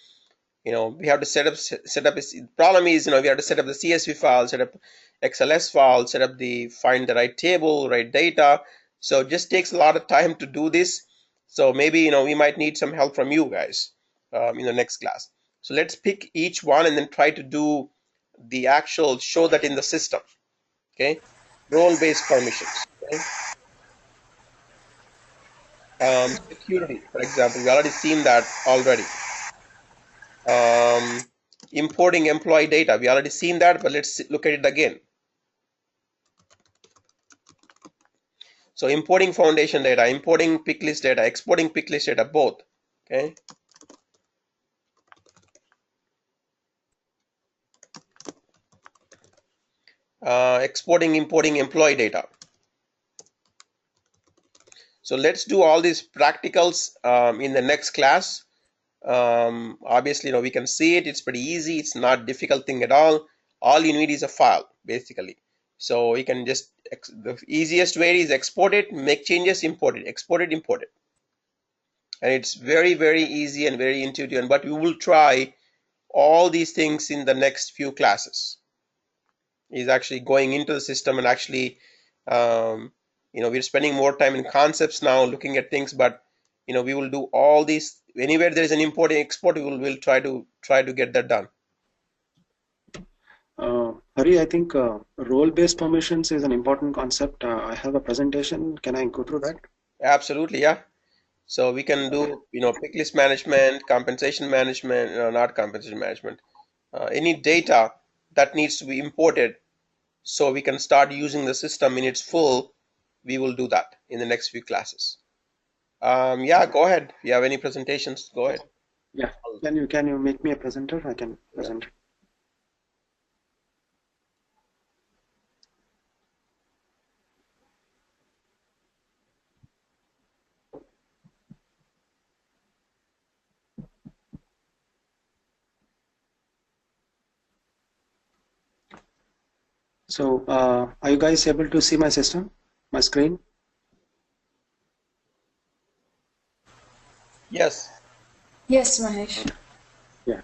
we have to set up. The problem is we have to set up the CSV file, set up XLS file, set up find the right table, right data. So it just takes a lot of time to do this. So maybe we might need some help from you guys in the next class. So let's pick each one and then try to do the actual show that in the system. Okay, role-based permissions. Okay? Security, for example, we already seen that already. Importing employee data, we already seen that, but let's look at it again. So importing foundation data, importing pick list data, exporting pick list data, both. Okay. Exporting, importing employee data. So let's do all these practicals in the next class. Obviously, we can see it. It's pretty easy. It's not difficult thing at all. All you need is a file, basically. So you can just, the easiest way is export it, make changes, import it, export it, import it. And it's very, very easy and very intuitive. But we will try all these things in the next few classes. Is actually going into the system and actually, we're spending more time in concepts now, looking at things, but we will do all these. Anywhere there is an import and export, we'll try to get that done. Hari, I think role-based permissions is an important concept. I have a presentation. Can I go through that? Absolutely, yeah. So we can do pick list management, compensation management, not compensation management, any data that needs to be imported, so we can start using the system in its full. We will do that in the next few classes. Yeah, go ahead. If you have any presentations, go ahead. Yeah. Can you make me a presenter? I can present. So, are you guys able to see my system, my screen? Yes. Yes, Mahesh. Yeah.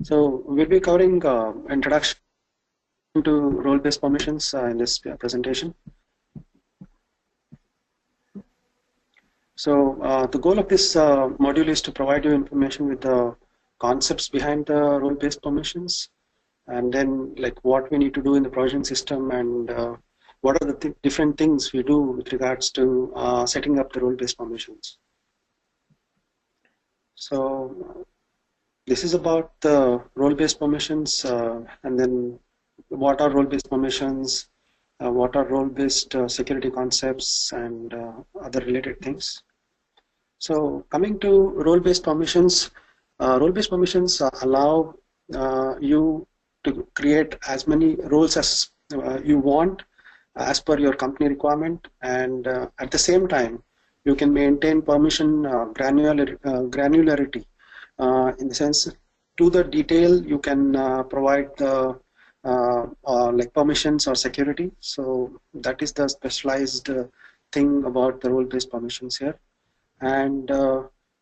So we'll be covering introduction to role-based permissions in this presentation. So the goal of this module is to provide you information with the concepts behind the role-based permissions, and then like what we need to do in the provisioning system, and what are the different things we do with regards to setting up the role-based permissions. So this is about the role-based permissions, and then what are role-based permissions, what are role-based security concepts, and other related things. So coming to role-based permissions allow you to create as many roles as you want as per your company requirement, and at the same time you can maintain permission granularity, in the sense to the detail you can provide the like permissions or security. So that is the specialized thing about the role-based permissions here. And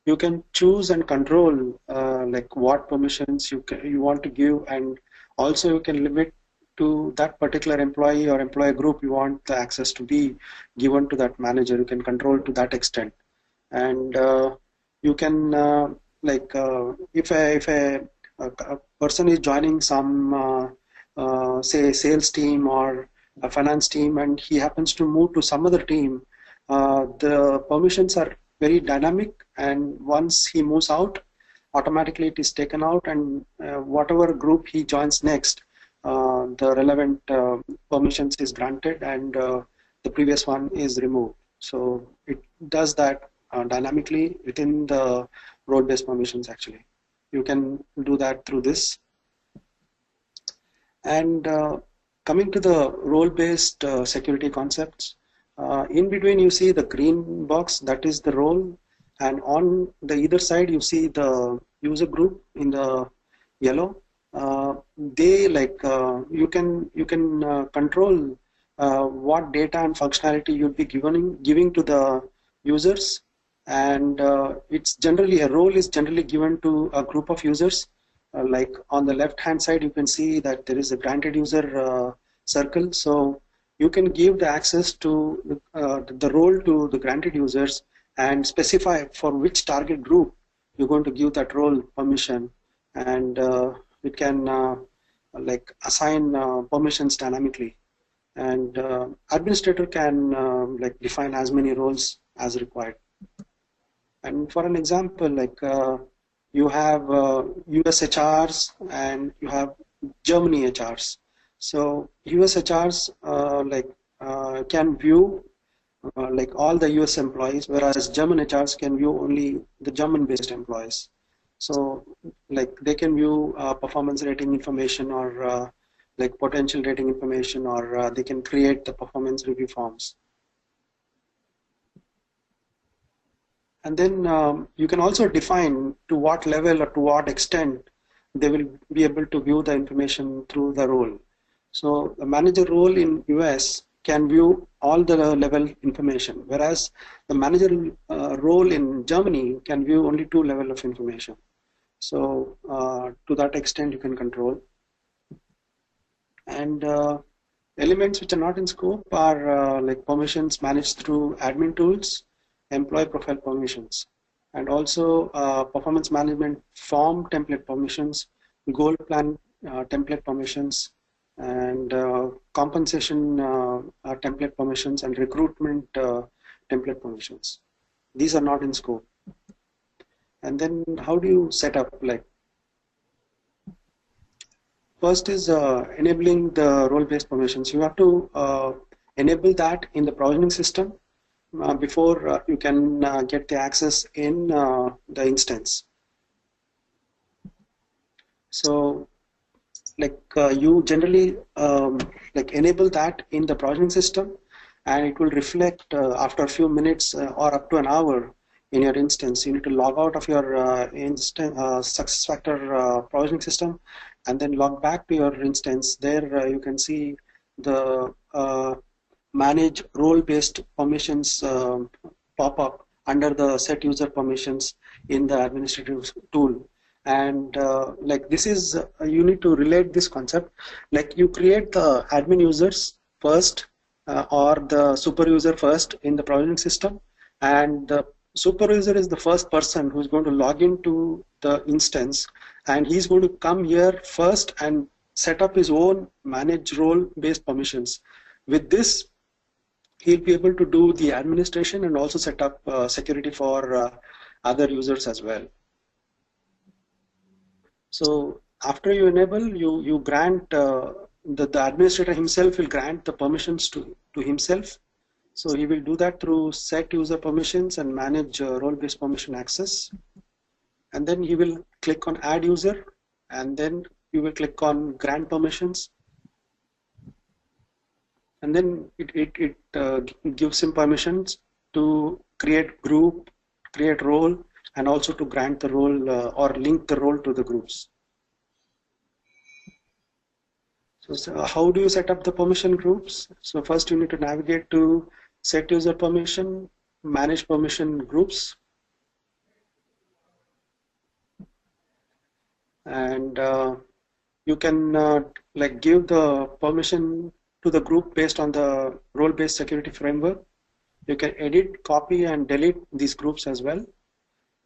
you can choose and control like what permissions you want to give, and also you can limit to that particular employee or employee group you want the access to be given to that manager. You can control to that extent, and you can like if a person is joining some say sales team or a finance team, and he happens to move to some other team, the permissions are very dynamic, and once he moves out, automatically it is taken out, and whatever group he joins next, the relevant permissions is granted, and the previous one is removed. So it does that dynamically within the role-based permissions. Actually, you can do that through this. And coming to the role-based security concepts, in between you see the green box, that is the role, and on the either side you see the user group in the yellow. They like you can control what data and functionality you'll be giving to the users, and it's generally a role is generally given to a group of users. Like on the left hand side you can see that there is a granted user circle, so you can give the access to the role to the granted users and specify for which target group you're going to give that role permission, and it can like assign permissions dynamically, and administrator can like define as many roles as required. And for an example, like you have US HRs and you have Germany HRs. So US HRs can view like all the US employees, whereas German HRs can view only the German-based employees. So like they can view performance rating information, or like potential rating information, or they can create the performance review forms. And then you can also define to what level or to what extent they will be able to view the information through the role. So the manager role in US can view all the level information, whereas the manager role in Germany can view only 2 levels of information. So to that extent you can control. And elements which are not in scope are like permissions managed through admin tools, employee profile permissions, and also performance management form template permissions, goal plan template permissions, and compensation template permissions, and recruitment template permissions. These are not in scope. And then how do you set up? Like first is enabling the role-based permissions. You have to enable that in the provisioning system before you can get the access in the instance. So like you generally like enable that in the provisioning system, and it will reflect after a few minutes or up to an hour in your instance. You need to log out of your SuccessFactors provisioning system and then log back to your instance. There you can see the manage role-based permissions pop up under the set user permissions in the administrative tool. And like this is you need to relate this concept, like you create the admin users first or the super user first in the provisioning system, and the supervisor is the first person who's going to log into the instance, and he's going to come here first and set up his own manage role based permissions. With this, he'll be able to do the administration and also set up security for other users as well. So after you enable, you grant the administrator himself will grant the permissions to himself. So he will do that through set user permissions and manage role-based permission access. And then he will click on add user, and then you will click on grant permissions. And then it gives him permissions to create group, create role, and also to grant the role or link the role to the groups. So how do you set up the permission groups? So first you need to navigate to set user permission, manage permission groups, and you can like give the permission to the group based on the role-based security framework. You can edit, copy, and delete these groups as well.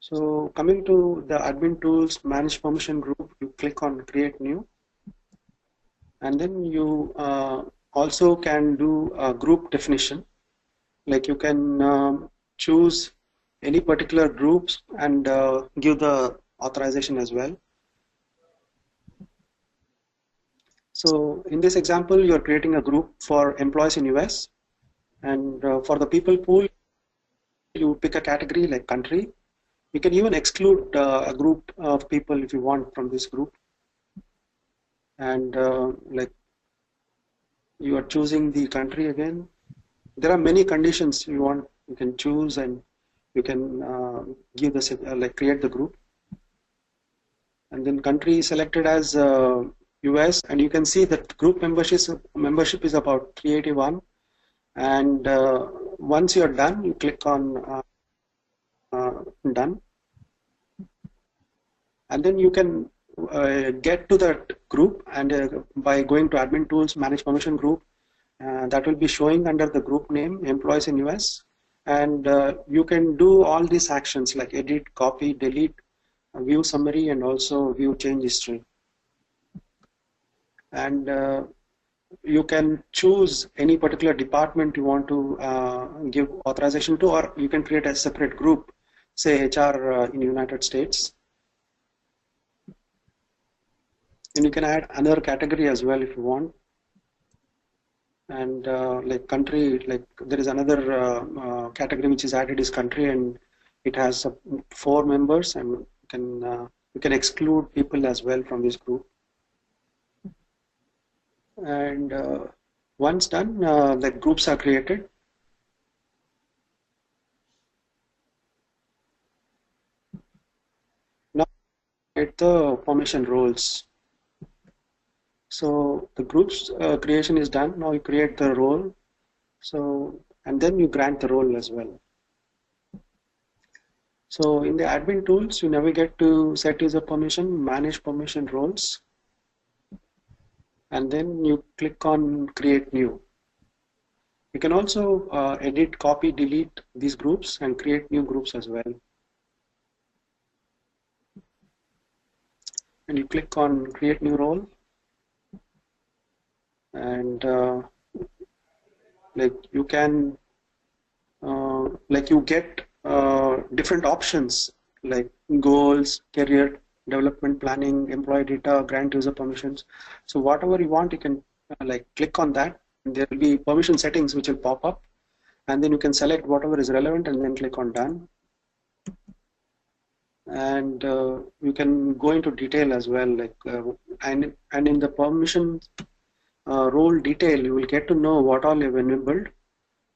So coming to the admin tools, manage permission group, you click on create new, and then you also can do a group definition. Like you can choose any particular groups and give the authorization as well. So in this example, you're creating a group for employees in US, and for the people pool, you pick a category like country. You can even exclude a group of people if you want from this group. And like you are choosing the country again. There are many conditions you want. You can choose, and you can give the like create the group. And then country is selected as US, and you can see that group membership is about 381. And once you're done, you click on done, and then you can get to that group, and by going to admin tools, manage permission group, that will be showing under the group name employees in US, and you can do all these actions like edit, copy, delete, view summary, and also view change history. And you can choose any particular department you want to give authorization to, or you can create a separate group, say HR in United States. And you can add another category as well if you want. And like country, like there is another category which is added is country, and it has 4 members, and you can exclude people as well from this group. And once done, the groups are created. Now create the permission roles. So the groups creation is done. Now you create the role. So, and then you grant the role as well. So in the admin tools, you navigate to set user permission, manage permission roles, and then you click on create new. You can also edit, copy, delete these groups and create new groups as well. And you click on create new role, and like you can like you get different options like goals, career development planning, employee data, grant user permissions. So whatever you want, you can like click on that, and there will be permission settings which will pop up, and then you can select whatever is relevant and then click on done. And you can go into detail as well, like and in the permission role detail, you will get to know what all you've enabled,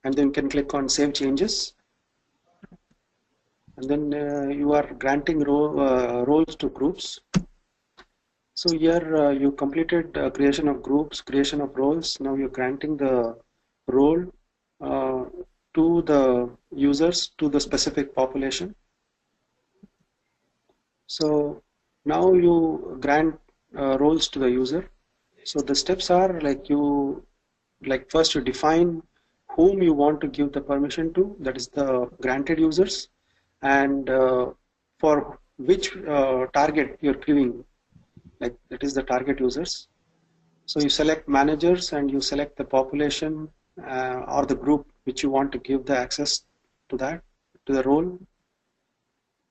and then you can click on save changes, and then you are granting roles to groups. So here you completed creation of groups, creation of roles. Now you're granting the role to the users, to the specific population. So now you grant roles to the user. So the steps are like first you define whom you want to give the permission to, that is the granted users. and for which target you're queuing, like that is the target users. So you select managers and you select the population or the group which you want to give the access to that, to the role.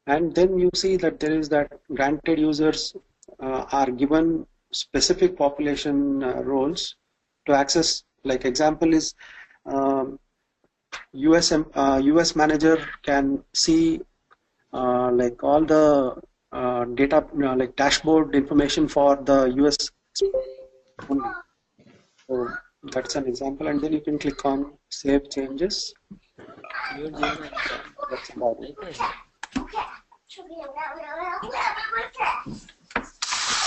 And then you see that there is that granted users are given specific population roles to access. Like example is um, US manager can see like all the data, like dashboard information for the US only. So that's an example, and then you can click on save changes. That's about it.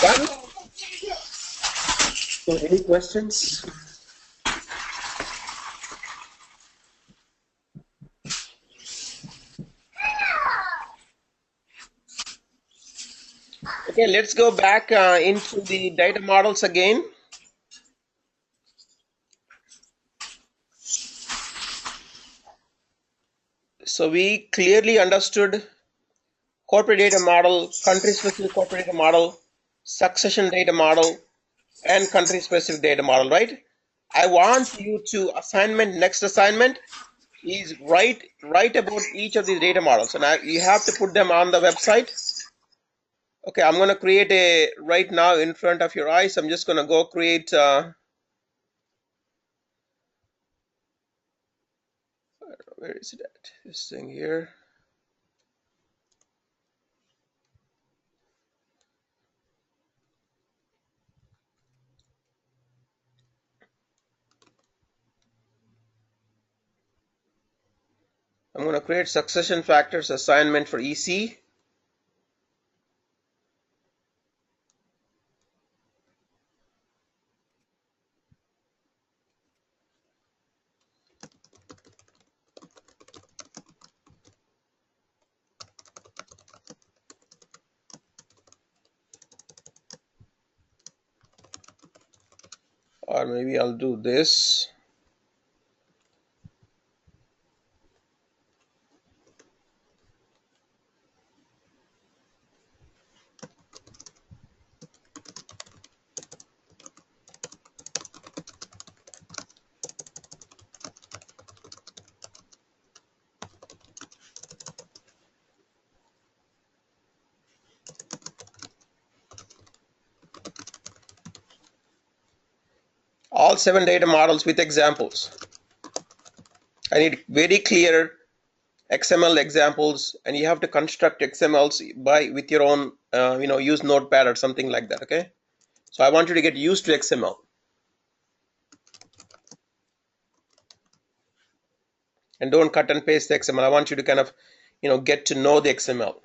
Done? So any questions? Okay, let's go back into the data models again. So we clearly understood corporate data model, country-specific corporate data model, succession data model, and country-specific data model, right? I want you to next assignment is write about each of these data models, and you have to put them on the website. Okay, I'm going to create a right now in front of your eyes. I'm just going to go create where is it at? This thing here. I'm going to create succession factors assignment for EC. Or maybe I'll do this. All 7 data models with examples. I need very clear XML examples, and you have to construct XMLs with your own, use Notepad or something like that. Okay, so I want you to get used to XML, and don't cut and paste the XML. I want you to kind of, get to know the XML.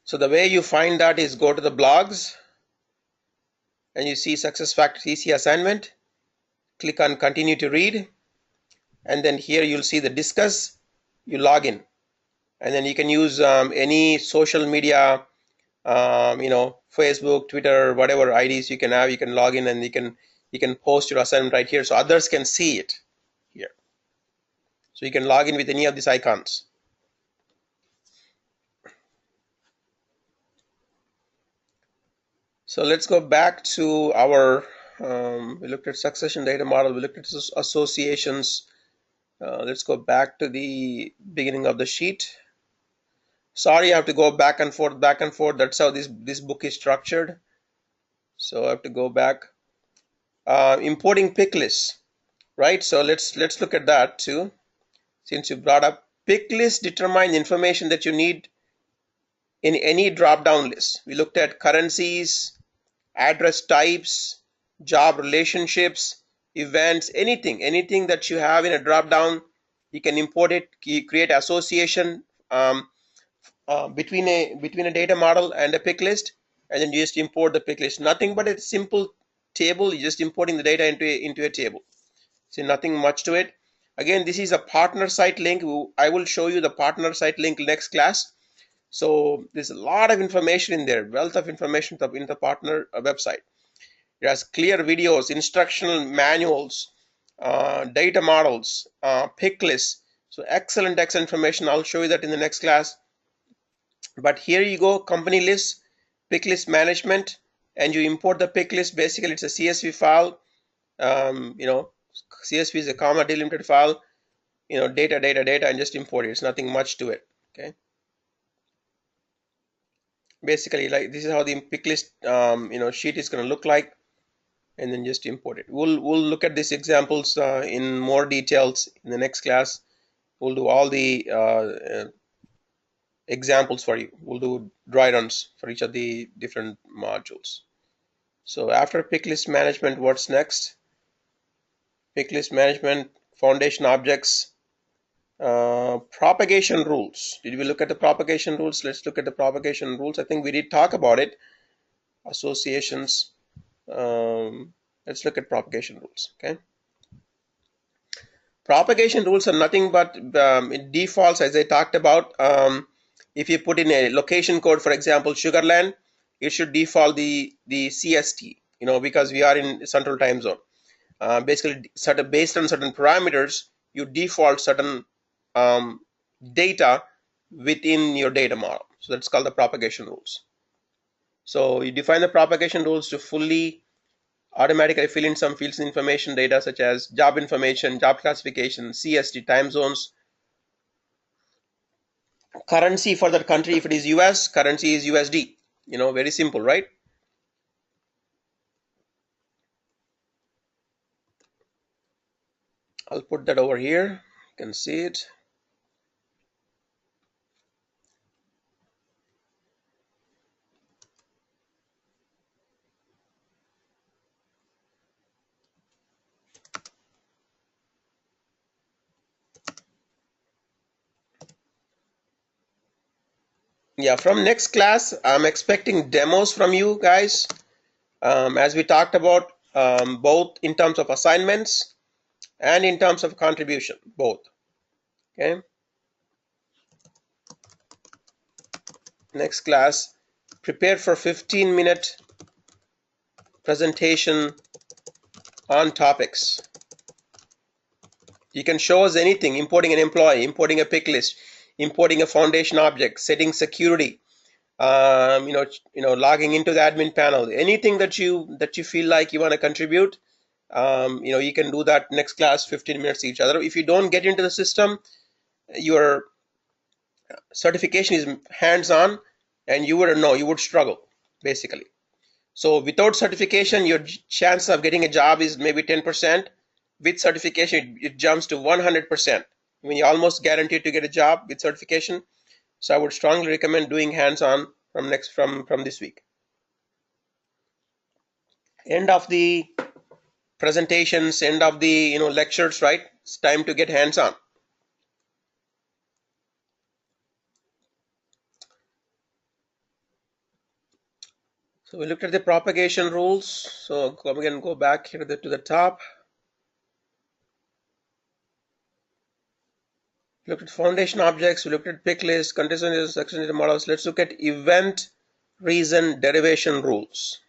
So the way you find that is go to the blogs, and you see SuccessFactors EC assignment. Click on continue to read, and then here you'll see the discuss. You log in, and then you can use any social media, Facebook, Twitter, whatever IDs you can have. You can log in, and you can post your assignment right here, so others can see it here. So you can log in with any of these icons. So let's go back to our, we looked at succession data model, we looked at associations. Let's go back to the beginning of the sheet. Sorry, I have to go back and forth. That's how this book is structured. So I have to go back. Importing pick lists, right? So let's look at that too. Since you brought up pick list, determine the information that you need in any drop-down list. We looked at currencies, address types, job relationships, events, anything that you have in a drop-down, you can import it. You create association between a data model and a pick list, and then you just import the pick list. Nothing but a simple table. You're just importing the data into a table. So nothing much to it. Again, this is a partner site link. I will show you the partner site link next class. So there's a lot of information in there, wealth of information in the partner website. It has clear videos, instructional manuals, data models, pick lists. So excellent information. I'll show you that in the next class. But here you go, company list, pick list management, and you import the pick list. Basically, it's a CSV file. CSV is a comma delimited file. Data, and just import it. It's nothing much to it. Okay. Basically, like this is how the pick list sheet is going to look like, and then just import it. We'll look at these examples in more details in the next class. We'll do all the examples for you. We'll do dry runs for each of the different modules. So after pick list management, what's next? Pick list management, foundation objects, propagation rules. Did we look at the propagation rules? Let's look at the propagation rules. I think we did talk about it. Associations. Let's look at propagation rules. Okay. Propagation rules are nothing but it defaults, as I talked about. If you put in a location code, for example, Sugarland, it should default the CST, because we are in Central Time Zone. Basically, based on certain parameters, you default certain data within your data model. So that's called the propagation rules. So you define the propagation rules to fully automatically fill in some fields and information data such as job information, job classification, CST, time zones, currency for that country. If it is US, currency is USD. Very simple, right? I'll put that over here. You can see it. Yeah, from next class, I'm expecting demos from you guys, as we talked about, both in terms of assignments and in terms of contribution, both. Okay. Next class, prepare for 15-minute presentation on topics. You can show us anything: importing an employee, importing a pick list, importing a foundation object, setting security, logging into the admin panel. Anything that you feel like you want to contribute, you can do that next class, 15 minutes each other. If you don't get into the system, your certification is hands-on, and you would struggle basically. So without certification, your chance of getting a job is maybe 10%. With certification, it jumps to 100%. When you're almost guaranteed to get a job with certification. So I would strongly recommend doing hands-on from this week. End of the presentations, end of the lectures, right? It's time to get hands-on. So we looked at the propagation rules. So again, go back here to the top. We looked at foundation objects. We looked at pick lists, conditions, section data models. Let's look at event reason derivation rules.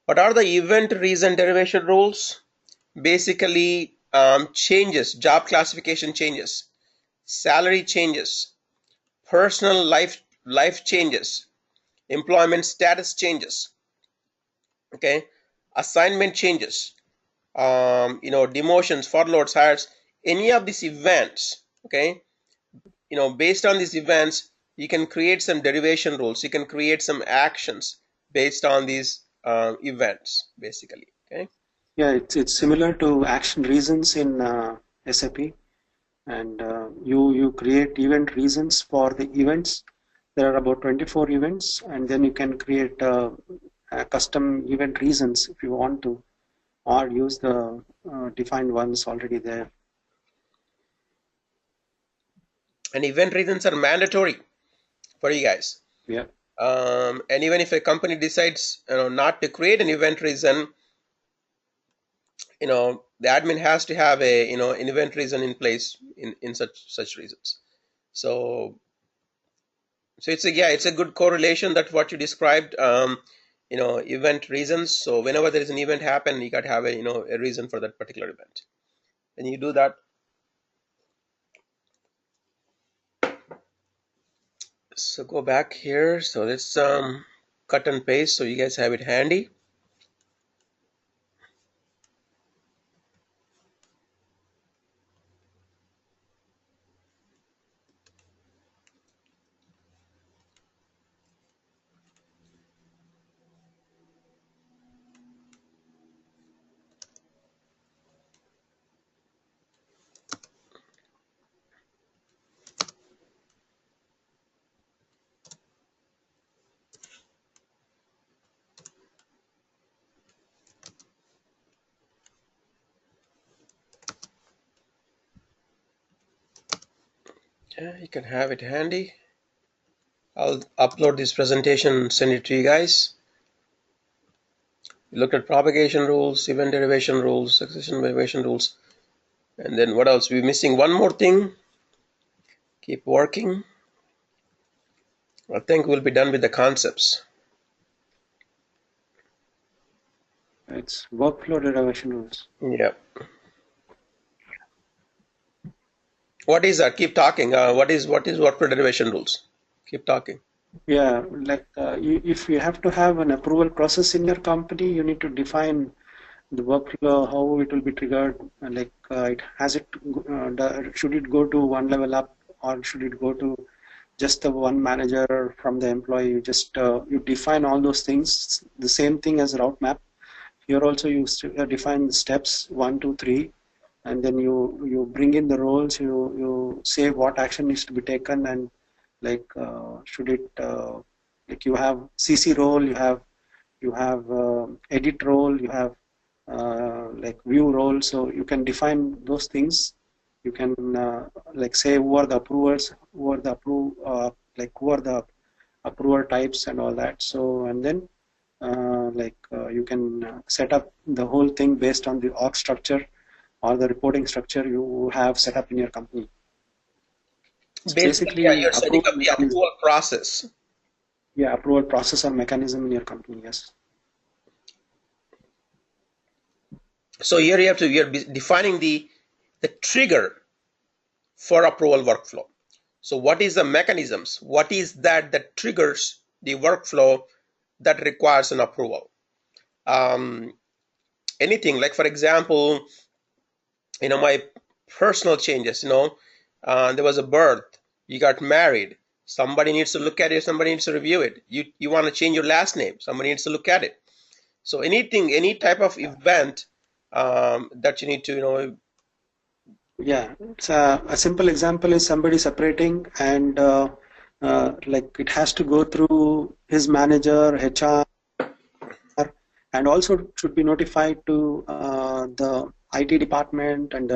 What are the event reason derivation rules? Basically, changes, job classification changes, salary changes, personal life changes, employment status changes, okay, assignment changes, demotions, furloughs, hires, any of these events, okay, based on these events, you can create some derivation rules. You can create some actions based on these events, basically. Okay. Yeah, it's similar to action reasons in SAP, and you create event reasons for the events. There are about 24 events, and then you can create custom event reasons if you want to, or use the defined ones already there. And event reasons are mandatory for you guys. Yeah. And even if a company decides not to create an event reason, the admin has to have a an event reason in place in such reasons. So it's a good correlation that what you described. event reasons. So whenever there is an event happen, you got to have a reason for that particular event. And you do that. So go back here. So let's cut and paste so you guys have it handy. Yeah, you can have it handy. I'll upload this presentation, send it to you guys. We looked at propagation rules, event derivation rules, succession derivation rules, and then what else? We're missing one more thing. Keep working. I think we'll be done with the concepts. It's workflow derivation rules. Yeah. What is that? Keep talking. What is workflow derivation rules? Keep talking. Yeah, like if you have to have an approval process in your company, you need to define the workflow, how it will be triggered, and like should it go to one level up, or should it go to just the one manager from the employee? You just you define all those things. The same thing as route map. Here also you define the steps 1, 2, 3, and then you bring in the roles. You say what action needs to be taken, and like should it like you have CC role, you have edit role, you have like view role. So you can define those things. You can like say who are the approvers, who are the who are the approver types and all that. So and then you can set up the whole thing based on the org structure or the reporting structure you have set up in your company. So basically, yeah, you're setting up the approval process. Yeah, approval process or mechanism in your company. Yes. So here you're defining the trigger for approval workflow. So what is the mechanisms? What is that triggers the workflow that requires an approval? Anything like, for example, my personal changes. There was a birth, you got married, somebody needs to look at it, somebody needs to review it. You want to change your last name, somebody needs to look at it. So anything, any type of event that you need to Yeah, it's a simple example is somebody separating, and like it has to go through his manager, HR, and also should be notified to the IT department and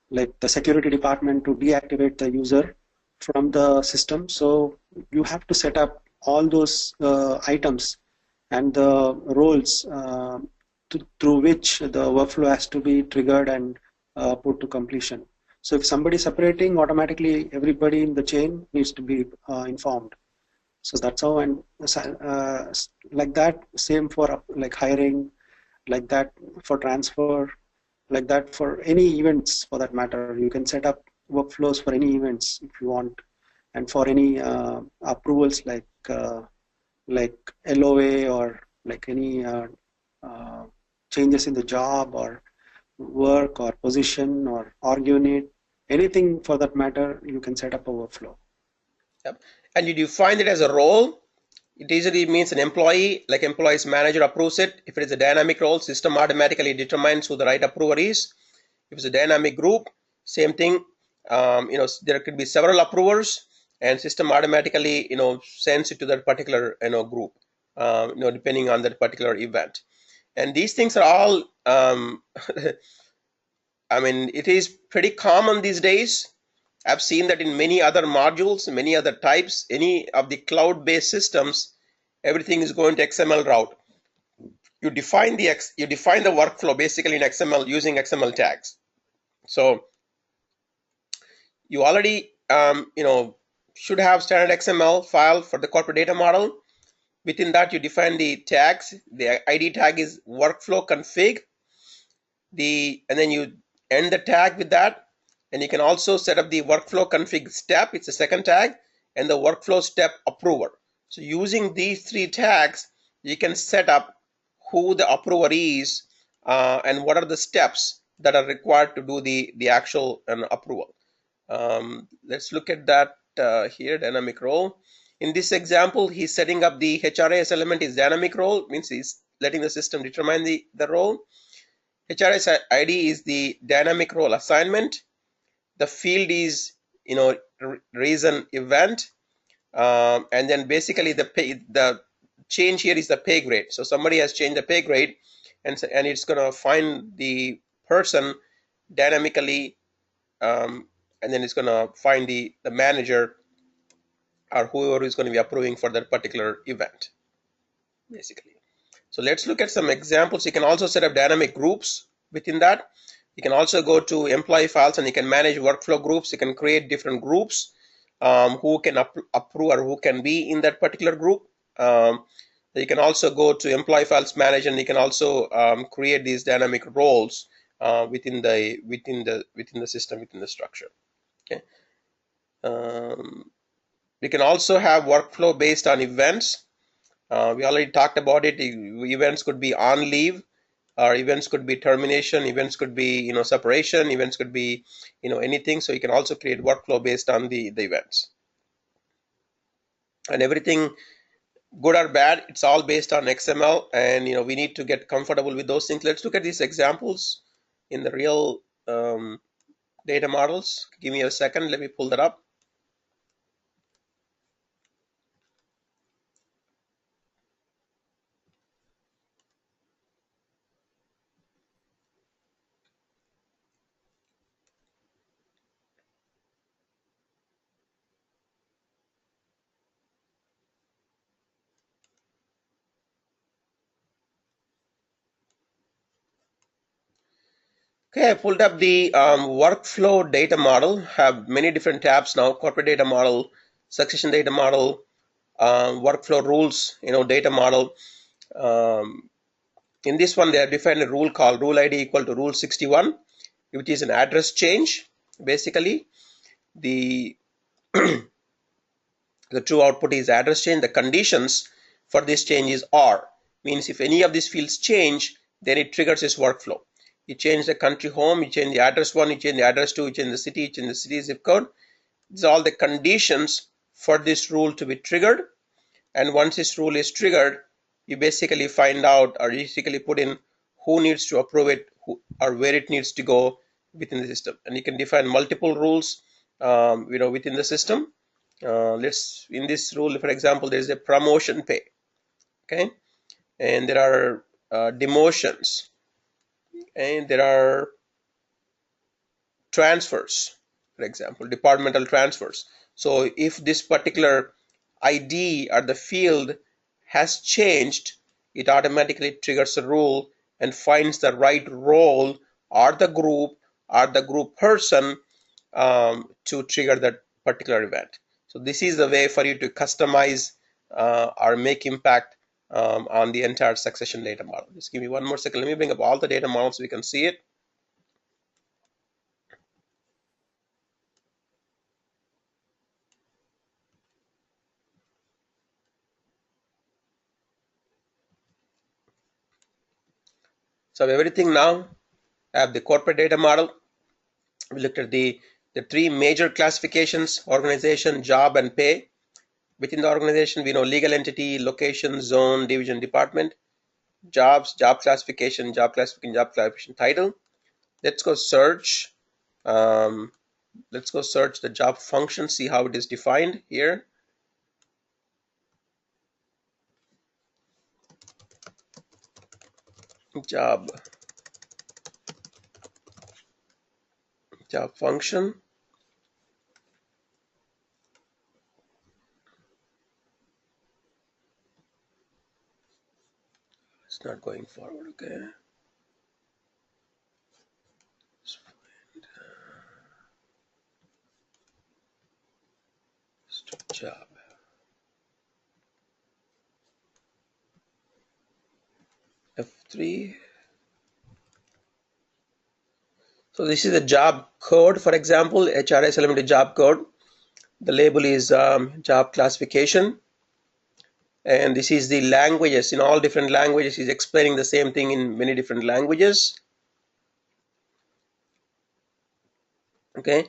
like the security department to deactivate the user from the system. So you have to set up all those items and the roles through which the workflow has to be triggered and put to completion. So if somebody is separating, automatically everybody in the chain needs to be informed. So that's how, and like that, same for like hiring, like that for transfer, like that for any events for that matter. You can set up workflows for any events if you want, and for any approvals like LOA or like any changes in the job or work or position or org unit, anything for that matter, you can set up a workflow. Yep. And you define it as a role. It easily means an employee, like employee's manager approves it. If it is a dynamic role, system automatically determines who the right approver is. If it's a dynamic group, same thing. There could be several approvers, and system automatically sends it to that particular group, depending on that particular event. And these things are all I mean, it is pretty common these days. I've seen that in many other modules, many other types, any of the cloud-based systems, everything is going to XML route. You define the workflow basically in XML using XML tags. So you already should have standard XML file for the corporate data model. Within that, you define the tags. The ID tag is workflow config. And then you end the tag with that. And you can also set up the workflow config step. It's a second tag, and the workflow step approver. So using these three tags, you can set up who the approver is and what are the steps that are required to do the actual approval. Let's look at that here, dynamic role. In this example, he's setting up the HRIS element is dynamic role, means he's letting the system determine the role. HRIS ID is the dynamic role assignment. The field is, reason event. And then basically the change here is the pay grade. So somebody has changed the pay grade, and it's going to find the person dynamically, and then it's going to find the manager or whoever is going to be approving for that particular event, basically. So let's look at some examples. You can also set up dynamic groups within that. You can also go to employee files and you can manage workflow groups. You can create different groups who can approve or who can be in that particular group. You can also go to employee files manage, and you can also create these dynamic roles within the system, within the structure. Okay. We can also have workflow based on events. We already talked about it. Events could be on leave, or events could be termination, events could be separation, events could be anything. So you can also create workflow based on the events. And everything, good or bad, it's all based on XML, and we need to get comfortable with those things. Let's look at these examples in the real data models. Give me a second, let me pull that up. Okay, I pulled up the workflow data model. Have many different tabs now: corporate data model, succession data model, workflow rules, data model. In this one, they have defined a rule called rule ID equal to rule 61, which is an address change. Basically, the the true output is address change. The conditions for this change is or, means if any of these fields change, then it triggers this workflow. You change the country home, you change the address 1, you change the address 2, you change the city zip code. These are all the conditions for this rule to be triggered. And once this rule is triggered, you basically find out, or you basically put in who needs to approve it, or where it needs to go within the system. And you can define multiple rules within the system. Let's, in this rule, for example, there is a promotion pay, okay, and there are demotions, and there are transfers, for example, departmental transfers. So if this particular ID or the field has changed, it automatically triggers a rule and finds the right role or the group person to trigger that particular event. So this is the way for you to customize or make impact on the entire succession data model. Just give me one more second. Let me bring up all the data models so we can see it. So everything now, I have the corporate data model. We looked at the three major classifications: organization, job, and pay. Within the organization, we know legal entity, location, zone, division, department. Jobs, job classification, title. Let's go search. Let's go search the job function, see how it is defined here. Job function. It's not going forward, okay. Job. F3. So this is the job code, for example, HRS element job code. The label is job classification. And this is the languages. In all different languages, he's explaining the same thing in many different languages. Okay.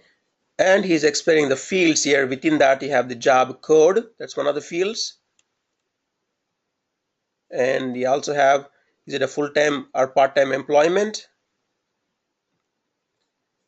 And he's explaining the fields here. Within that, you have the job code. That's one of the fields. And you also have, is it a full-time or part-time employment?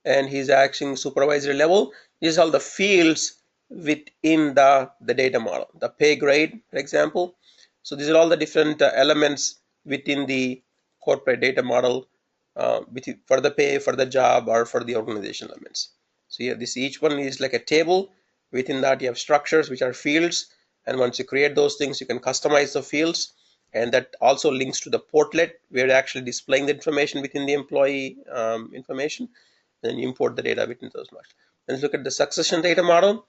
And he's acting supervisory level. These are all the fields within the data model. The pay grade, for example. So these are all the different elements within the corporate data model for the pay, for the job, or for the organization elements. So here, each one is like a table. Within that, you have structures, which are fields. And once you create those things, you can customize the fields. And that also links to the portlet, where you're actually displaying the information within the employee information. Then you import the data within those models. Let's look at the succession data model.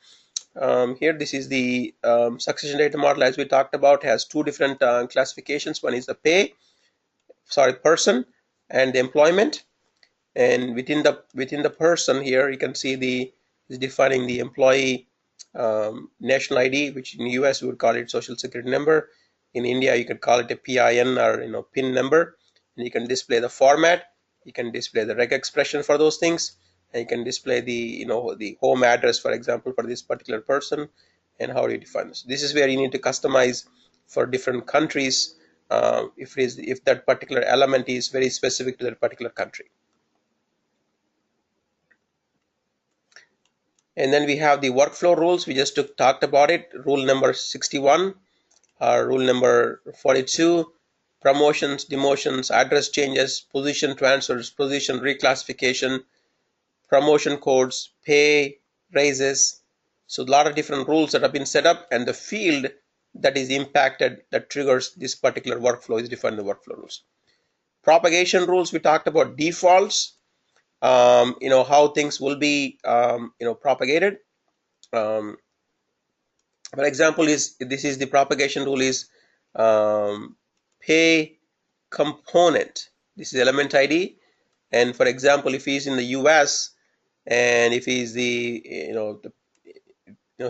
Here, this is the succession data model, as we talked about, has two different classifications. One is the person, and the employment. And within the person here, you can see is defining the employee national ID, which in the US we would call it social security number. In India, you could call it a PIN or PIN number. And you can display the format. You can display the reg expression for those things, and you can display the the home address, for example, for this particular person, and how do you define this. This is where you need to customize for different countries if that particular element is very specific to that particular country. And then we have the workflow rules. We just talked about it. Rule number 61, rule number 42, promotions, demotions, address changes, position transfers, position reclassification, promotion codes, pay, raises. So a lot of different rules that have been set up, and the field that is impacted, that triggers this particular workflow, is defined in the workflow rules. Propagation rules, we talked about defaults, how things will be propagated. For example, this is the propagation rule is pay component. This is element ID. And for example, if he's in the US, and if he's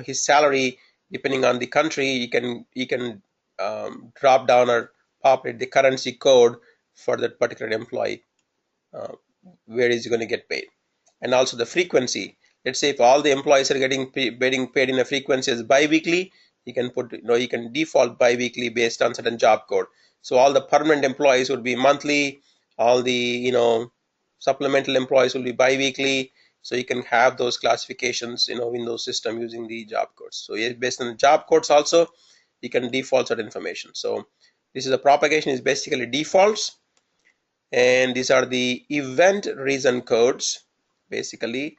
his salary, depending on the country, he can drop down or populate the currency code for that particular employee, where is he going to get paid. And also the frequency. Let's say if all the employees are getting paid in a frequency as bi-weekly, you can put, you can default bi-weekly based on certain job code. So all the permanent employees would be monthly, all the supplemental employees will be bi-weekly. So you can have those classifications in those system using the job codes. So based on the job codes also, you can default certain information. So this is the propagation is basically defaults, and these are the event reason codes, basically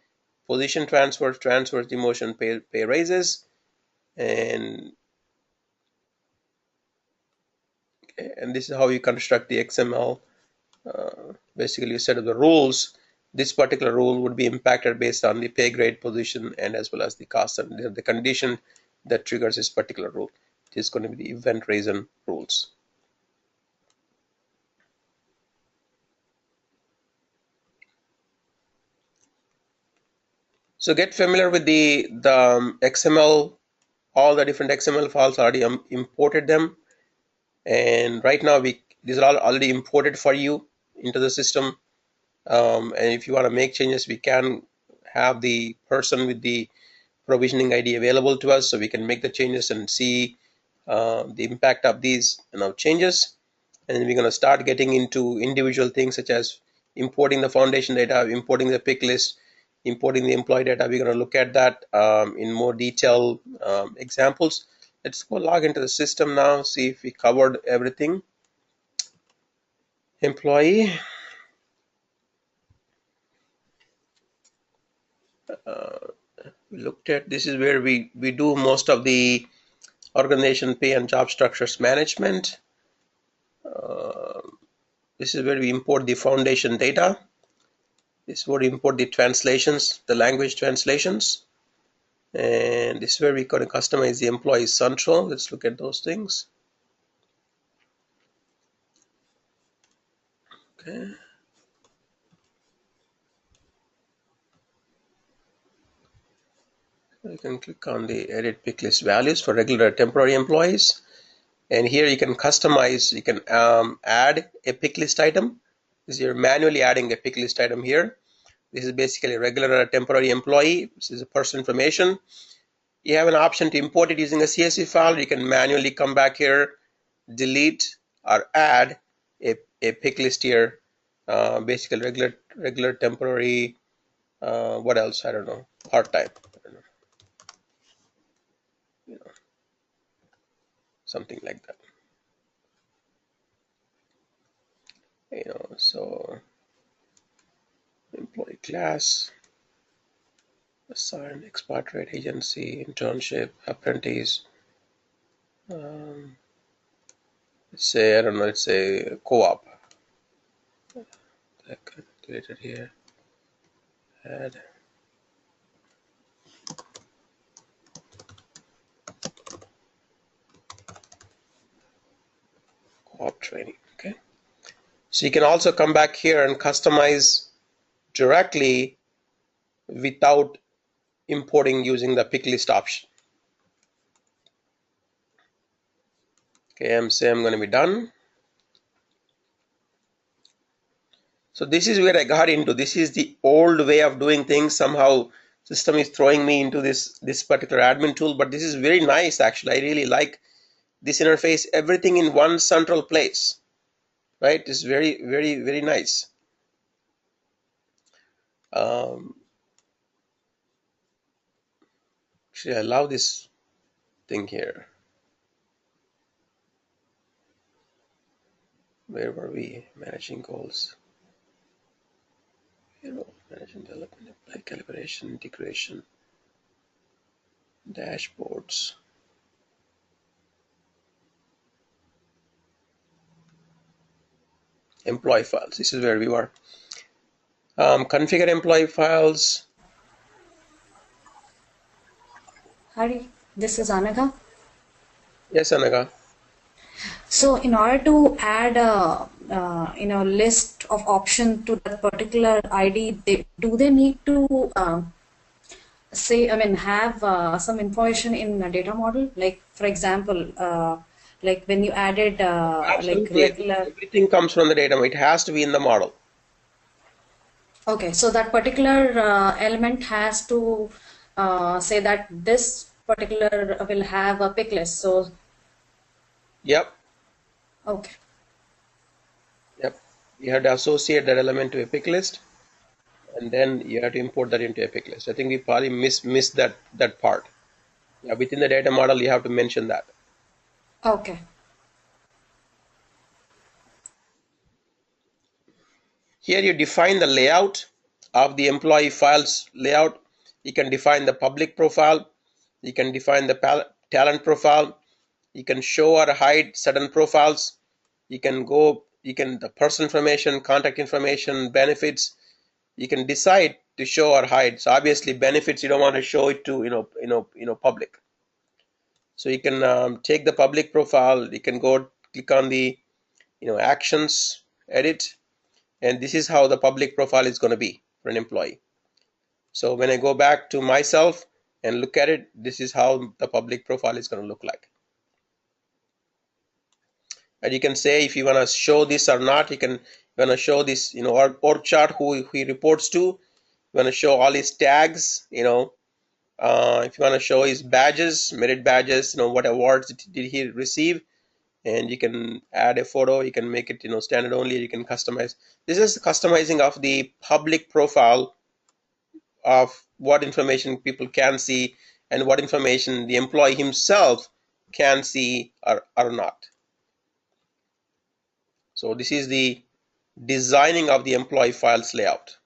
position transfers, demotion, pay raises, and this is how you construct the XML. Basically, you set up the rules. This particular rule would be impacted based on the pay grade, position, and as well as the cost and the condition that triggers this particular rule. It is going to be the event reason rules. So get familiar with the XML. All the different XML files already imported them, and right now these are all already imported for you into the system. And if you want to make changes, we can have the person with the provisioning ID available to us, so we can make the changes and see the impact of these changes. And we're going to start getting into individual things such as importing the foundation data, importing the pick list, importing the employee data. We're going to look at that in more detail examples. Let's go log into the system now, see if we covered everything. Employee. We looked at, this is where we do most of the organization pay and job structures management. This is where we import the foundation data. This is where we import the translations, the language translations. And this is where we're going to customize the employee central. Let's look at those things. Okay. You can click on the edit pick list values for regular temporary employees. And here you can customize, you can add a pick list item. This is you're manually adding a pick list item here. This is basically a regular temporary employee. This is a person information. You have an option to import it using a CSV file. You can manually come back here, delete or add a pick list here. Basically regular temporary, what else? I don't know, part-time. I don't know, you know, something like that. So employee class, assigned, expatriate, agency, internship, apprentice. Let's say, I don't know, let's say co-op. Calculated here. Add. Co-op training. Okay. So you can also come back here and customize directly without importing using the pick list option. Okay, I'm going to be done. So this is where I got into. This is the old way of doing things. Somehow system is throwing me into this particular admin tool, but this is very nice actually. I really like this interface. Everything in one central place, right? It's very, very, very nice. Actually, I love this thing here. Where were we? Managing goals. Managing development, apply calibration, integration, dashboards. Employee files. This is where we were. Configure employee files. Hari, this is Anaga. Yes, Anaga. So in order to add a list of options to that particular ID, do they need to have some information in a data model? Like for example, like when you added like Absolutely. regular. Everything comes from the data. It has to be in the model. Okay, so that particular element has to say that this particular will have a pick list. So Yep. okay. Yep. You have to associate that element to a pick list, and then you have to import that into a pick list. I think we probably missed that part. Yeah, within the data model, you have to mention that. Okay. Here you define the layout of the employee files layout. You can define the public profile. You can define the talent profile. You can show or hide certain profiles. You can the person information, contact information, benefits. You can decide to show or hide. So obviously benefits, you don't want to show it to public. So you can take the public profile. You can go click on the actions, edit, and this is how the public profile is going to be for an employee. So when I go back to myself and look at it, this is how the public profile is going to look like. And you can say if you want to show this or not. You want to show this, org chart, who he reports to. You want to show all his tags, if you want to show his badges, merit badges, what awards did he receive. And you can add a photo. You can make it, standard only. You can customize. This is customizing of the public profile of what information people can see and what information the employee himself can see or not. So this is the designing of the employee files layout.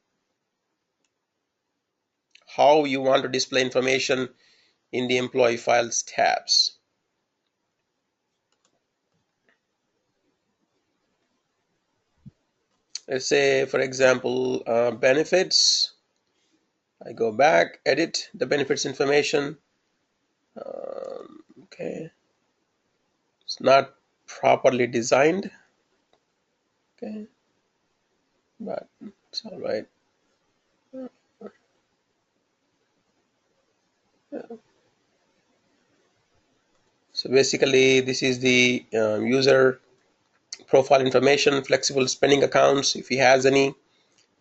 How you want to display information in the employee files tabs. Let's say, for example, benefits. I go back, edit the benefits information. Okay, it's not properly designed. Okay, but it's all right. So basically, this is the user profile information, flexible spending accounts. If he has any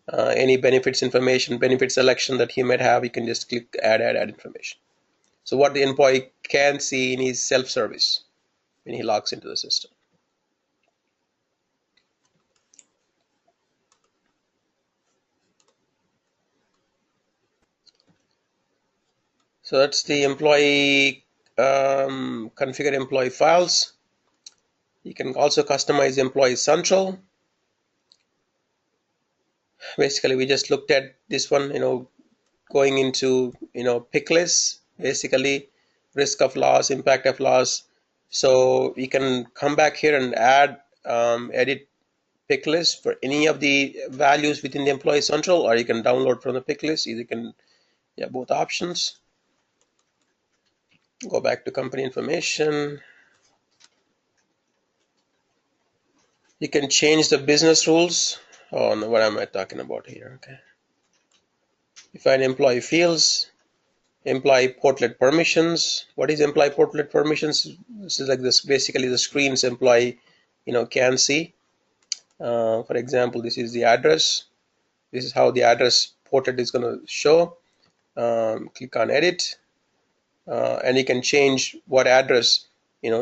benefits information, benefit selection that he might have, you can just click add information. So what the employee can see in his self-service when he logs into the system. So that's the employee configure employee files. You can also customize employee central. Basically, we just looked at this one, going into, pick lists, basically risk of loss, impact of loss. So you can come back here and add, edit pick list for any of the values within the employee central, or you can download from the pick list. Either can, both options. Go back to company information. You can change the business rules. Oh no, what am I talking about here? Okay. Define employee fields, employee portlet permissions. What is employee portlet permissions? This is like this, basically the screens employee, can see. For example, this is the address. This is how the address portlet is going to show. Click on edit, and you can change what address,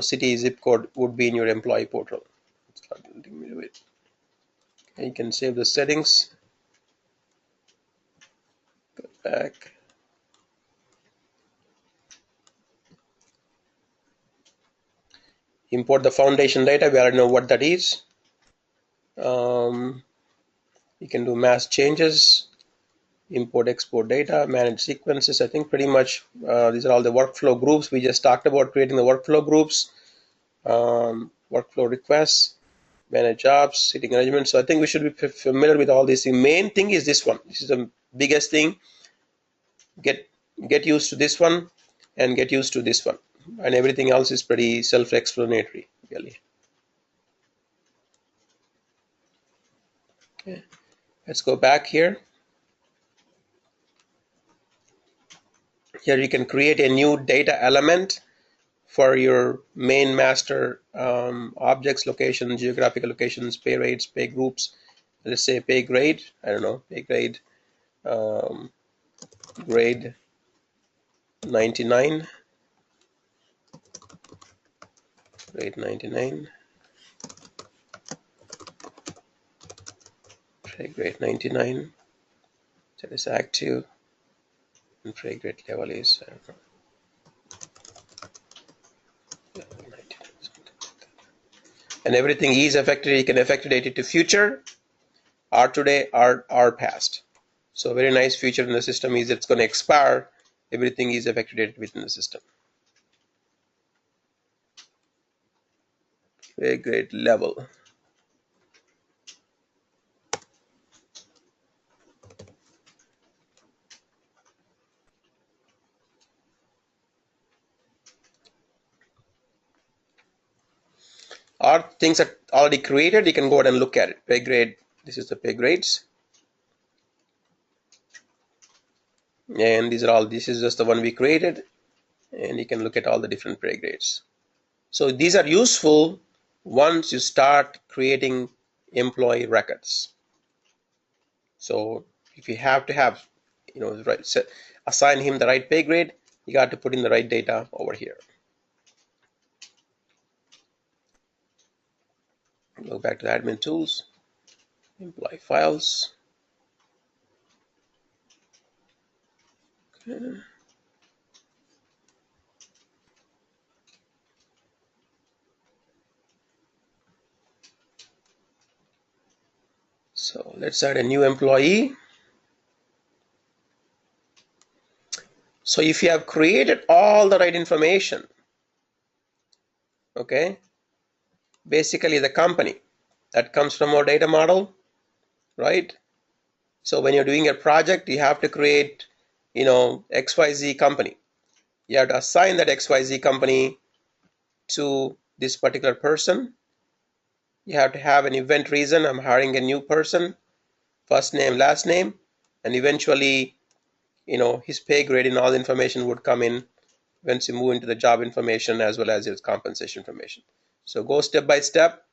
city, zip code would be in your employee portal. Okay, you can save the settings. Go back. Import the foundation data. We already know what that is. You can do mass changes, import, export data, manage sequences. I think pretty much these are all the workflow groups. We just talked about creating the workflow groups, workflow requests, manage jobs, sitting arrangements. So I think we should be familiar with all these. The main thing is this one. This is the biggest thing. Get used to this one and get used to this one. And everything else is pretty self-explanatory, really. Okay. Let's go back here. Here you can create a new data element for your main master objects, location, geographical locations, pay rates, pay groups. Let's say pay grade. I don't know, pay grade, grade 99. Grade 99. Pay grade 99. That is active. And pay grade level is, I don't know, level 99, something like that. And everything is affected. You can effectuate it to future, or today, or past. So very nice feature in the system is it's going to expire. Everything is effectuated within the system. Very great level. Or things are already created, you can go ahead and look at it. Pay grade, this is the pay grades. And these are all, this is just the one we created. And you can look at all the different pay grades. So these are useful once you start creating employee records. So if you have to have, right, assign him the right pay grade, you got to put in the right data over here. Go back to the admin tools, employee files. Okay. So let's add a new employee. So if you have created all the right information, okay, basically the company that comes from our data model, right? So when you're doing a project, you have to create, XYZ company. You have to assign that XYZ company to this particular person. You have to have an event reason. I'm hiring a new person. first name, last name, and eventually, his pay grade and all the information would come in once you move into the job information as well as his compensation information. So go step by step,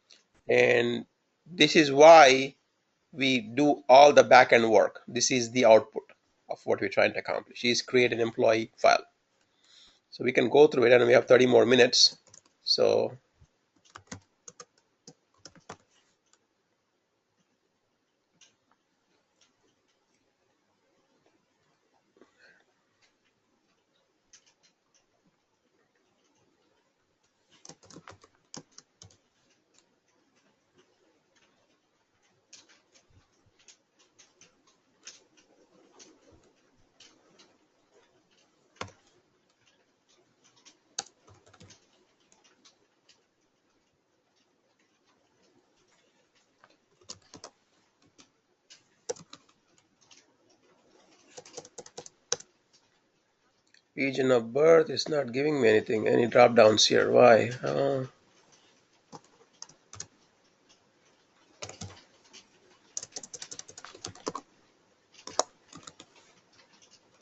and this is why we do all the back end work. This is the output of what we're trying to accomplish, is create an employee file. So we can go through it, and we have 30 more minutes. So region of birth is not giving me anything, any drop downs here. Why?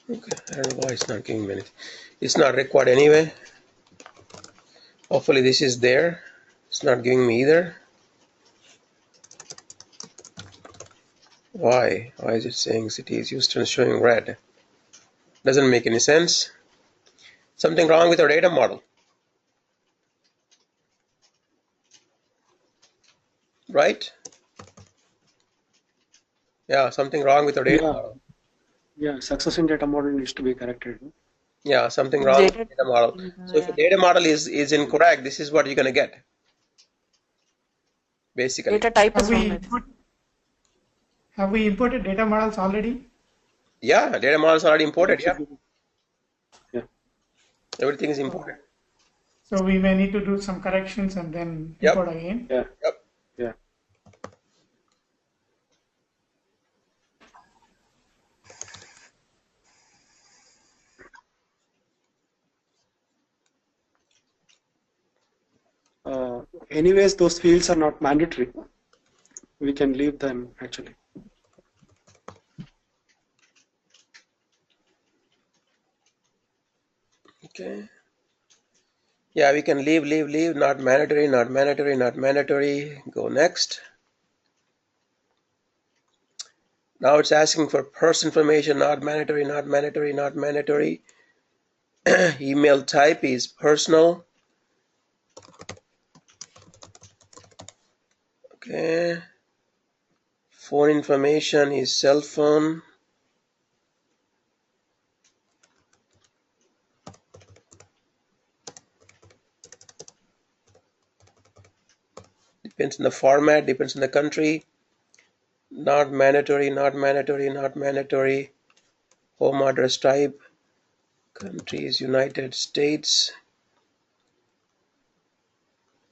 Okay, I don't know why it's not giving me anything. It's not required anyway. Hopefully this is there. It's not giving me either. Why is it saying city is Houston is showing red? Doesn't make any sense. Something wrong with our data model, right? Yeah, something wrong with our data model. Yeah, success in data model needs to be corrected. Yeah, something wrong with the data model. So if the data model is incorrect, this is what you're going to get, basically. Data type is wrong. Have we imported data models already? Yeah, data models are already imported. Yeah, Yeah. everything is imported. So we may need to do some corrections and then import again. Yeah. Yep. Yeah. Anyways, those fields are not mandatory. We can leave them actually. Okay. Yeah, we can leave, not mandatory, not mandatory, not mandatory. Go next. Now it's asking for person information, not mandatory, not mandatory, not mandatory. Email type is personal. Okay. Phone information is cell phone. Depends on the format, depends on the country. Not mandatory, not mandatory, not mandatory. Home address type. Country is United States.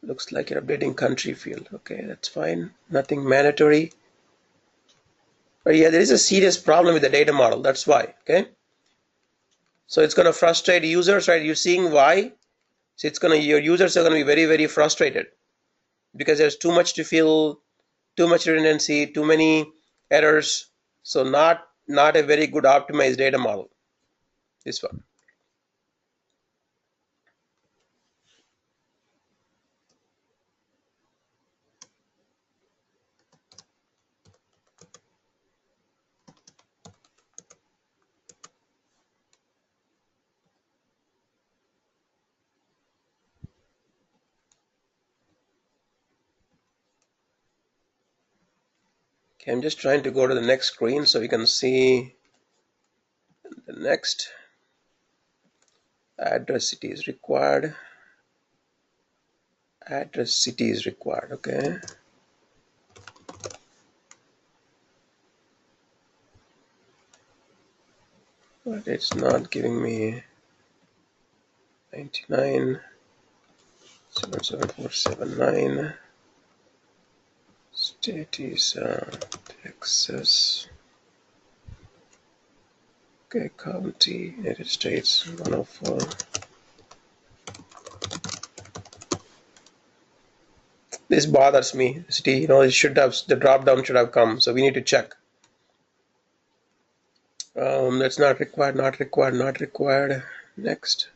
Looks like you're updating country field. Okay, that's fine. Nothing mandatory. But yeah, there is a serious problem with the data model. That's why. Okay. So it's going to frustrate users, right? You're seeing why. So your users are going to be very, very frustrated because there's too much to fill, too much redundancy, too many errors. So not a very good optimized data model. This one. Okay, I'm just trying to go to the next screen so we can see the next. Address city is required. Address city is required. Okay. But it's not giving me 99 77479. State is Texas. Okay, county, United States, 104. This bothers me. City, it should have, the drop down should have come. So we need to check. That's not required, not required, not required. Next.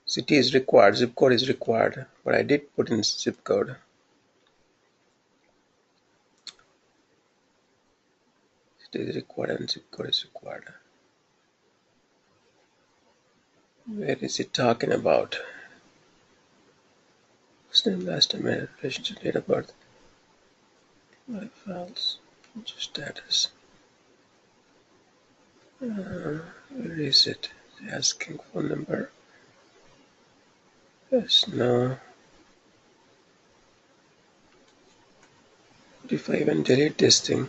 City is required, zip code is required, but I did put in zip code. City is required and zip code is required. Where is it talking about? First name, last name, relationship, date of birth, live files, status. Where is it? Asking phone number. Yes, no. What if I even delete this thing?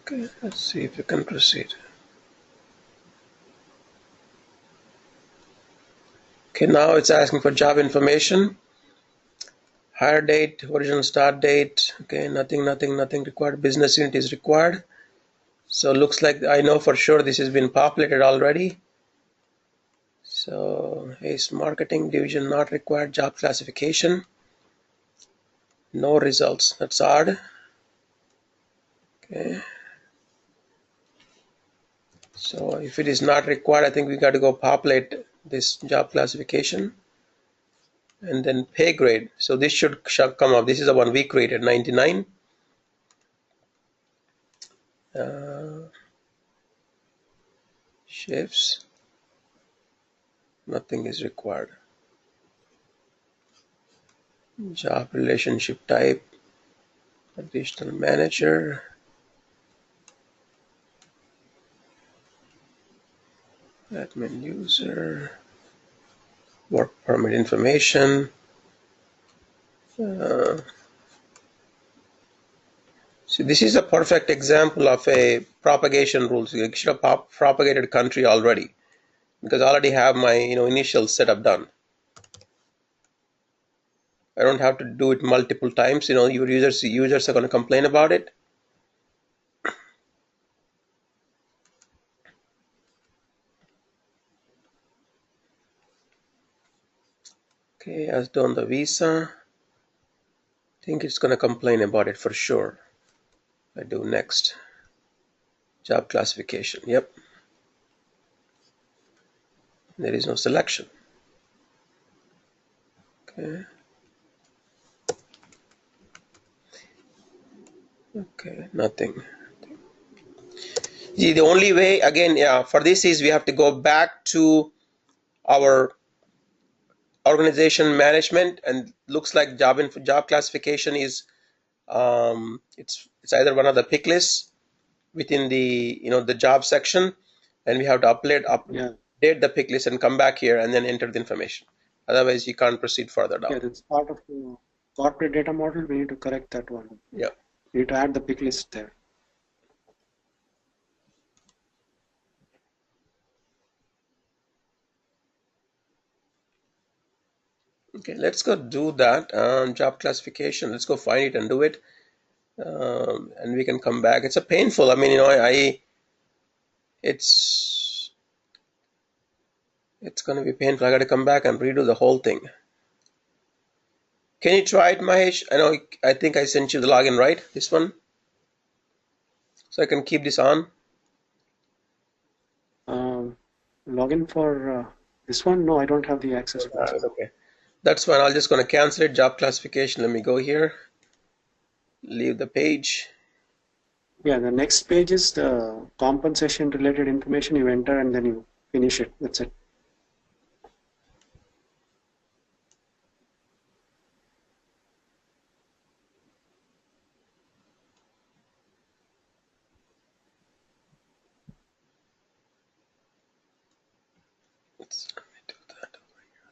Okay, let's see if we can proceed. Okay, now it's asking for job information. Hire date, original start date. Okay, nothing required. Business unit is required. So looks like I know for sure this has been populated already. So ACE marketing division not required. Job classification. No results. That's odd. Okay. So if it is not required, I think we got to go populate this job classification. And then pay grade. So this should come up. This is the one we created, 99. Shifts. Nothing is required. Job relationship type. Additional manager. Admin user. Work permit information. See, this is a perfect example of a propagation rules. You should have propagated country already, because I already have my initial setup done. I don't have to do it multiple times. Your users are going to complain about it. Okay, as done the visa. I think it's going to complain about it for sure. I do next. Job classification. Yep. There is no selection. Okay. Okay, nothing. See, the only way, again, for this is we have to go back to our organization management, and looks like job classification is it's either one of the pick lists within the the job section, and we have to update the pick list and come back here and then enter the information. Otherwise, you can't proceed further down. Yeah, that's part of the corporate data model. We need to correct that one. Yeah. We need to add the pick list there. Okay, let's go do that. Job classification. Let's go find it and do it, and we can come back. It's a painful. I mean, it's going to be painful. I got to come back and redo the whole thing. Can you try it, Mahesh? I think I sent you the login, right? This one. So I can keep this on. Login for this one? No, I don't have the access. Okay, that's fine. I'm just going to cancel it. Job classification. Let me go here. Leave the page. Yeah, the next page is the compensation related information. You enter and then you finish it. That's it. Let me do that over here.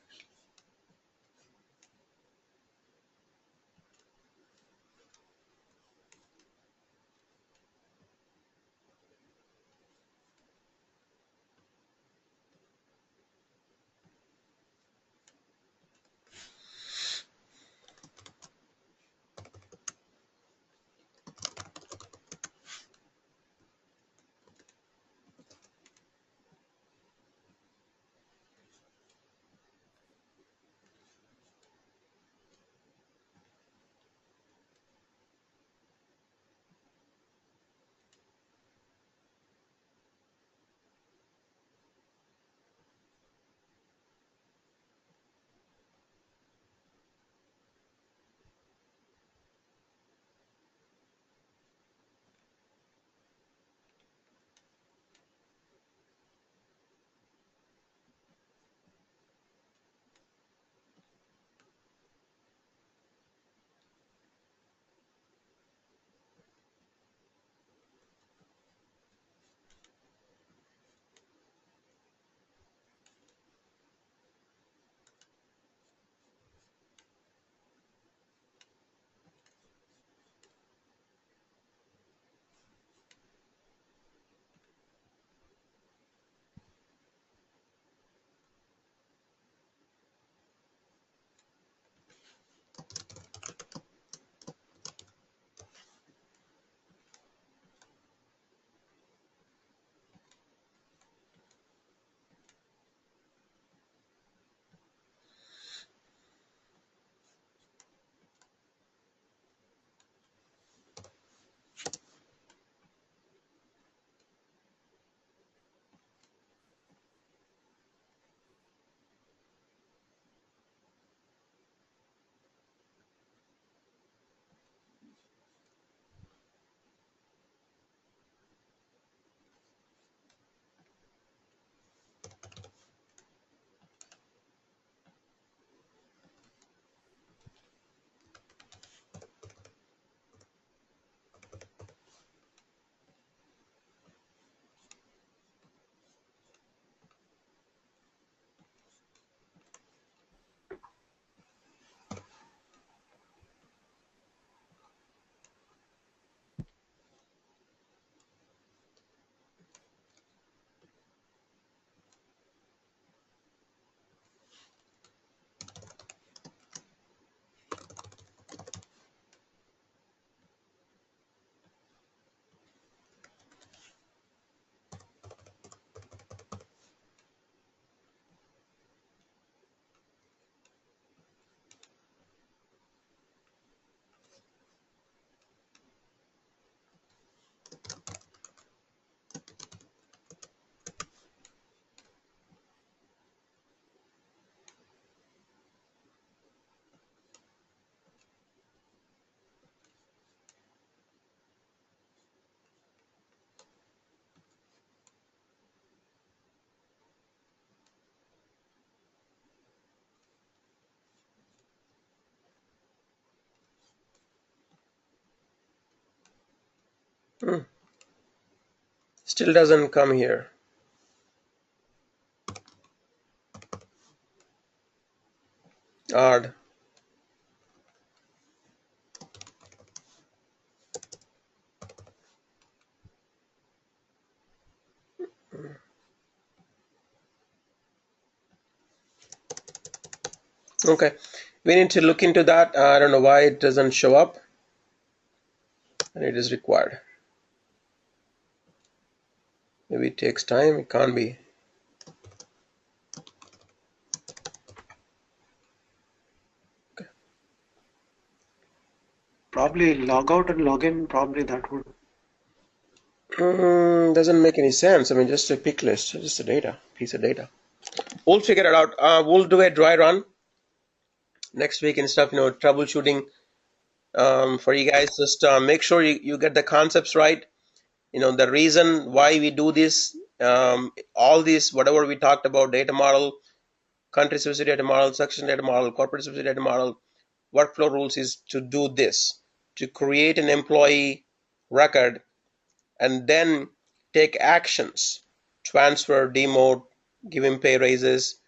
Still doesn't come here. Odd. Okay, we need to look into that. I don't know why it doesn't show up, and it is required. Maybe it takes time. It can't be. Okay. Probably log out and log in. Probably that would. Doesn't make any sense. I mean, just a pick list, just a data piece of data. We'll figure it out. We'll do a dry run next week and stuff. Troubleshooting for you guys. Just make sure you get the concepts right. The reason why we do this, all this, whatever we talked about, data model, country specific data model, section data model, corporate specific data model, workflow rules, is to do this, to create an employee record and then take actions, transfer, demote, give him pay raises,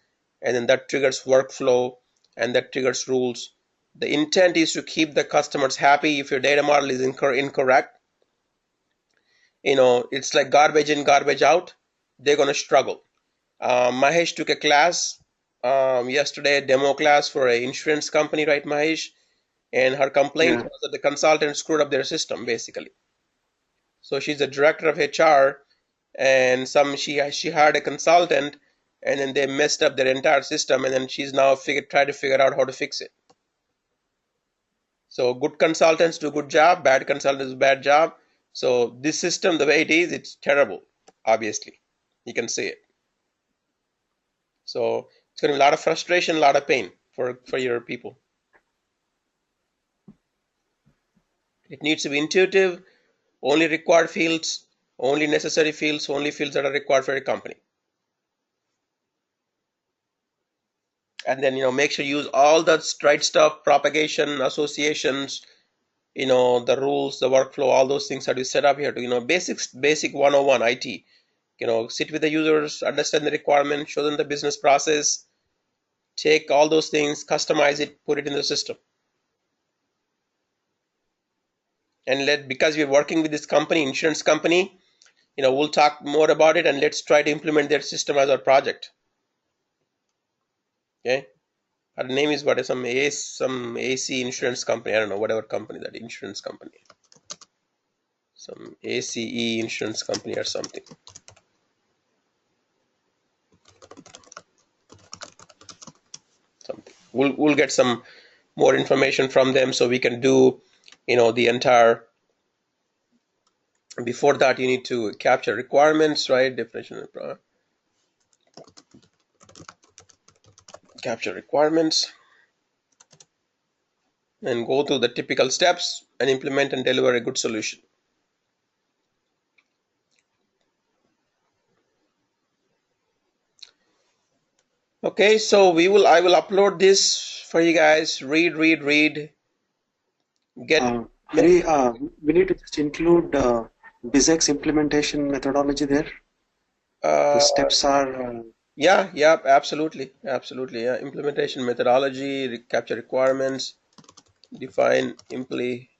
and then that triggers workflow and that triggers rules. The intent is to keep the customers happy. If your data model is incorrect, it's like garbage in, garbage out, they're going to struggle. Mahesh took a class yesterday, a demo class for an insurance company, right, Mahesh? And her complaint was that the consultant screwed up their system, basically. So she's a director of HR, and she hired a consultant, and then they messed up their entire system, and then she's now trying to figure out how to fix it. So good consultants do good job, bad consultants do bad job. So this system, the way it is, it's terrible, obviously. You can see it. So it's going to be a lot of frustration, a lot of pain for your people. It needs to be intuitive, only required fields, only necessary fields, only fields that are required for a company. And then, make sure you use all that right stuff, propagation, associations, the rules, the workflow, all those things that we set up here to, basic 101 IT. Sit with the users, understand the requirement, show them the business process, take all those things, customize it, put it in the system. And because we're working with this company, insurance company, we'll talk more about it, and let's try to implement their system as our project. Okay. Her name is what? Some AC insurance company. I don't know, whatever company, that insurance company. Some ACE insurance company or something. We'll get some more information from them so we can do, the entire. Before that, you need to capture requirements, right? Definition of capture requirements and go through the typical steps and implement and deliver a good solution. Okay, so I will upload this for you guys. Read. Get. We need to just include BizX implementation methodology there. The steps are. Yeah, absolutely. Yeah, implementation methodology, capture requirements, define employee,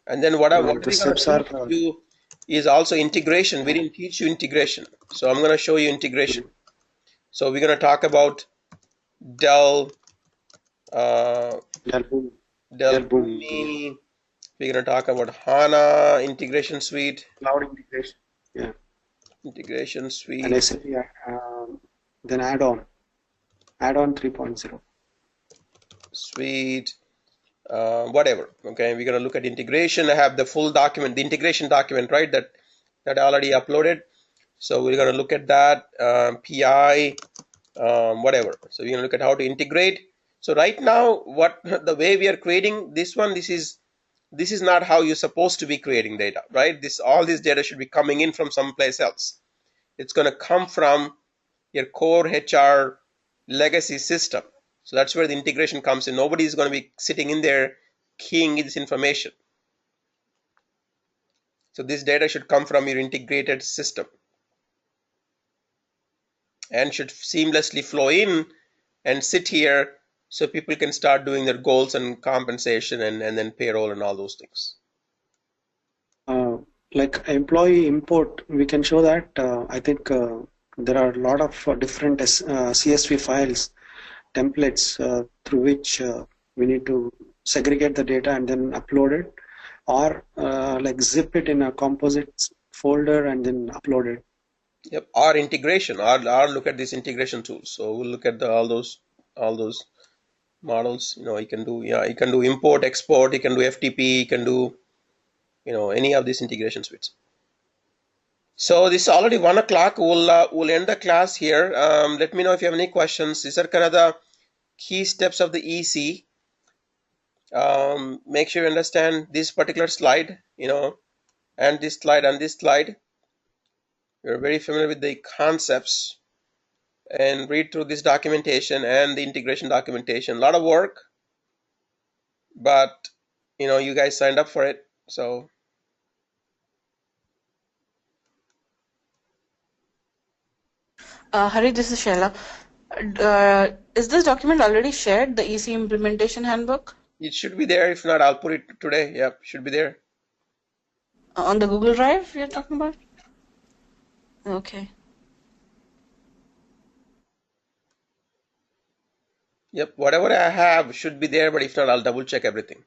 and then what we're going to do is also integration. We didn't teach you integration, so I'm going to show you integration. So we're going to talk about Dell Boomi. We're going to talk about HANA integration suite. Cloud integration. Yeah. Integration suite. And SAP, then add-on 3.0. Suite. Whatever. Okay, we're going to look at integration. I have the full document, the integration document, right? That I already uploaded. So we're going to look at that. PI, whatever. So we're going to look at how to integrate. So right now, the way we are creating this one, this is not how you're supposed to be creating data, right? All this data should be coming in from someplace else. It's going to come from your core HR legacy system. So that's where the integration comes in. Nobody is going to be sitting in there keying this information. So this data should come from your integrated system and should seamlessly flow in and sit here so people can start doing their goals and compensation and then payroll and all those things. Like employee import, we can show that. I think there are a lot of different CSV files, templates through which we need to segregate the data and then upload it, or like zip it in a composite folder and then upload it. Yep, or integration, or look at these integration tools. So we'll look at all those models. You can do, you can do import, export, you can do FTP, you can do any of these integration suites. So this is already 1 o'clock. We'll end the class here. Let me know if you have any questions. These are kind of the key steps of the EC. Make sure you understand this particular slide, and this slide and this slide. You're very familiar with the concepts, and read through this documentation and the integration documentation. A lot of work, but you guys signed up for it, so. Hari, this is Shaila. Is this document already shared, the EC implementation handbook? It should be there. If not, I'll put it today. Yep, should be there. On the Google Drive you're talking about? Okay. Yep, whatever I have should be there, but if not, I'll double check everything.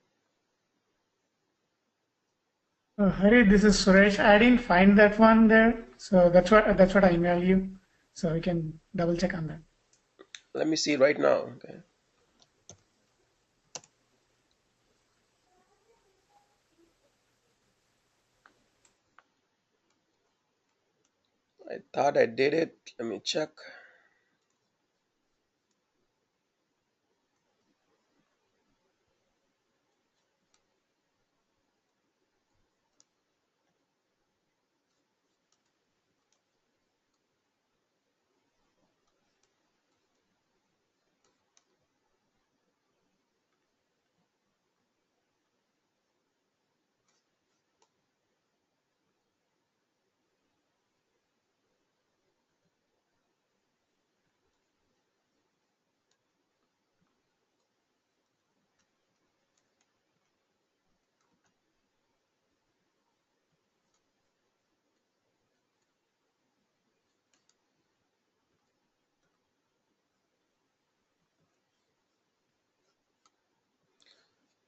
Hari, this is Suresh. I didn't find that one there, so that's what I emailed you. So we can double check on that. Let me see right now. Okay. I thought I did it. Let me check.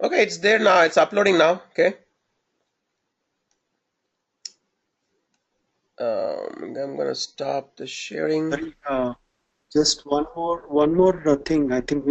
Okay, it's there now. It's uploading now. Okay. I'm gonna stop the sharing. Just one more thing I think